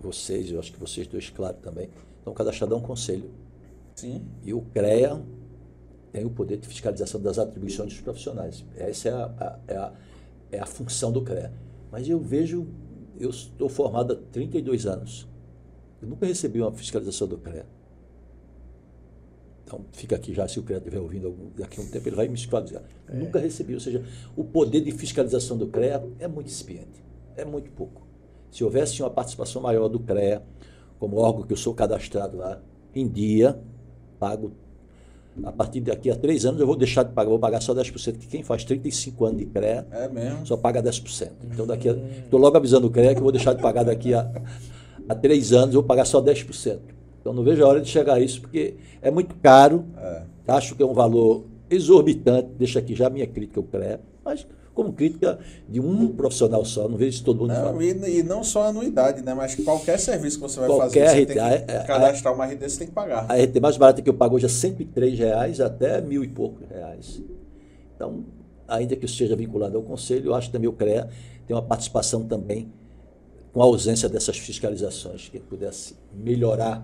Eu acho que vocês dois, claro, também, estão cadastrados a um conselho. Sim. E o CREA tem o poder de fiscalização das atribuições dos profissionais. Essa é a função do CREA. Mas eu vejo Eu estou formado há 32 anos. Eu nunca recebi uma fiscalização do CREA. Então, fica aqui já, se o CREA estiver ouvindo daqui a um tempo, ele vai me fiscalizar. Nunca recebi, ou seja, o poder de fiscalização do CREA é muito incipiente, é muito pouco. Se houvesse uma participação maior do CREA, como órgão que eu sou cadastrado lá, em dia, pago, a partir daqui a 3 anos eu vou deixar de pagar, vou pagar só 10%, que quem faz 35 anos de CREA só paga 10%. Então, estou logo avisando o CREA que eu vou deixar de pagar daqui a 3 anos, eu vou pagar só 10%. Então, não vejo a hora de chegar a isso, porque é muito caro, acho que é um valor exorbitante, deixa aqui já a minha crítica ao CREA, mas como crítica de um profissional só, não vejo se todo mundo fala. E não só a anuidade, né? Mas qualquer serviço que você vai fazer, você tem que cadastrar uma RT, você tem que pagar. A RT mais barata que eu pago hoje é R$103 até R$1.000 e poucos. Então, ainda que eu esteja vinculado ao Conselho, eu acho que também o CREA tem uma participação também com a ausência dessas fiscalizações, que pudesse melhorar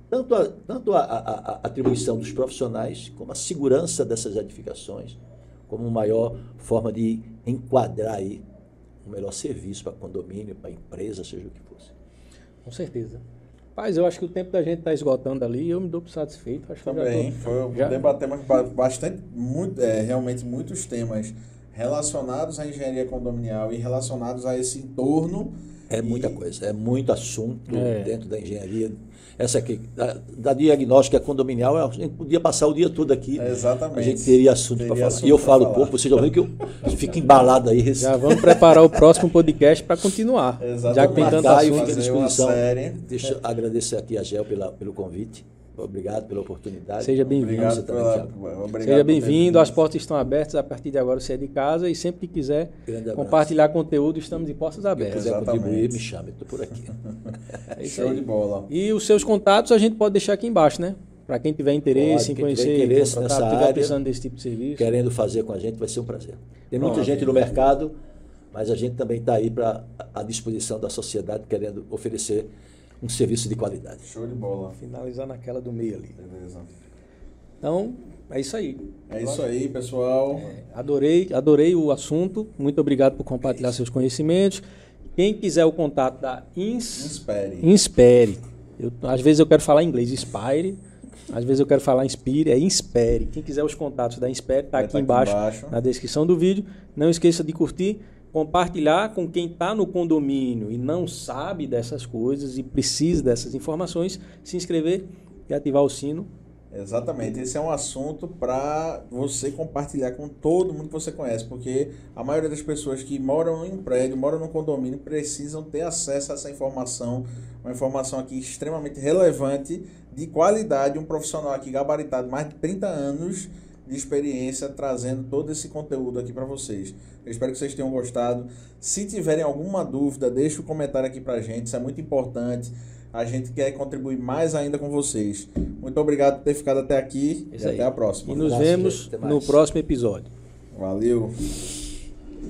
tanto a atribuição dos profissionais, como a segurança dessas edificações, como uma maior forma de enquadrar aí um melhor serviço para condomínio, para empresa, seja o que fosse. Com certeza. Mas eu acho que o tempo da gente está esgotando ali e eu me dou por satisfeito. Acho também, debatemos bastante, realmente muitos temas relacionados à engenharia condominial e relacionados a esse entorno. É muita coisa, é muito assunto dentro da engenharia. Essa aqui, da diagnóstica condominial, a gente podia passar o dia todo aqui. Exatamente. A gente teria assunto para falar. E eu falo pouco, vocês já viram que eu fico embalado aí. Já vamos preparar o próximo podcast para continuar. Exatamente. Já que tem tanta assunto. Fica à disposição. Deixa eu agradecer aqui a Gel pelo convite. Obrigado pela oportunidade. Seja bem-vindo. Seja bem-vindo. As portas estão abertas. A partir de agora você é de casa e sempre que quiser compartilhar conteúdo, estamos de portas abertas. Se quiser contribuir, me chame. Estou por aqui. Show de bola. E os seus contatos a gente pode deixar aqui embaixo, né? Para quem tiver interesse em conhecer, nessa área, precisando desse tipo de serviço. Querendo fazer com a gente, vai ser um prazer. Tem muita gente no mercado, mas a gente também está aí à disposição da sociedade, querendo oferecer um serviço de qualidade. Show de bola. Finalizar naquela do meio ali. Beleza. Então, é isso aí. É isso aí, pessoal. Adorei o assunto. Muito obrigado por compartilhar seus conhecimentos. Quem quiser o contato da Inspire. Às vezes eu quero falar em inglês, Inspire. Às vezes eu quero falar Inspire, é Inspire. Quem quiser os contatos da Inspire, está aqui embaixo na descrição do vídeo. Não esqueça de curtir, compartilhar com quem está no condomínio e não sabe dessas coisas e precisa dessas informações, se inscrever e ativar o sino. Exatamente, esse é um assunto para você compartilhar com todo mundo que você conhece, porque a maioria das pessoas que moram em um prédio, moram no condomínio, precisam ter acesso a essa informação, uma informação aqui extremamente relevante, de qualidade, um profissional aqui gabaritado, mais de 30 anos de experiência, trazendo todo esse conteúdo aqui para vocês. Eu espero que vocês tenham gostado. Se tiverem alguma dúvida, deixe um comentário aqui para a gente, isso é muito importante. A gente quer contribuir mais ainda com vocês. Muito obrigado por ter ficado até aqui e até a próxima. E nos vemos no próximo episódio. Valeu!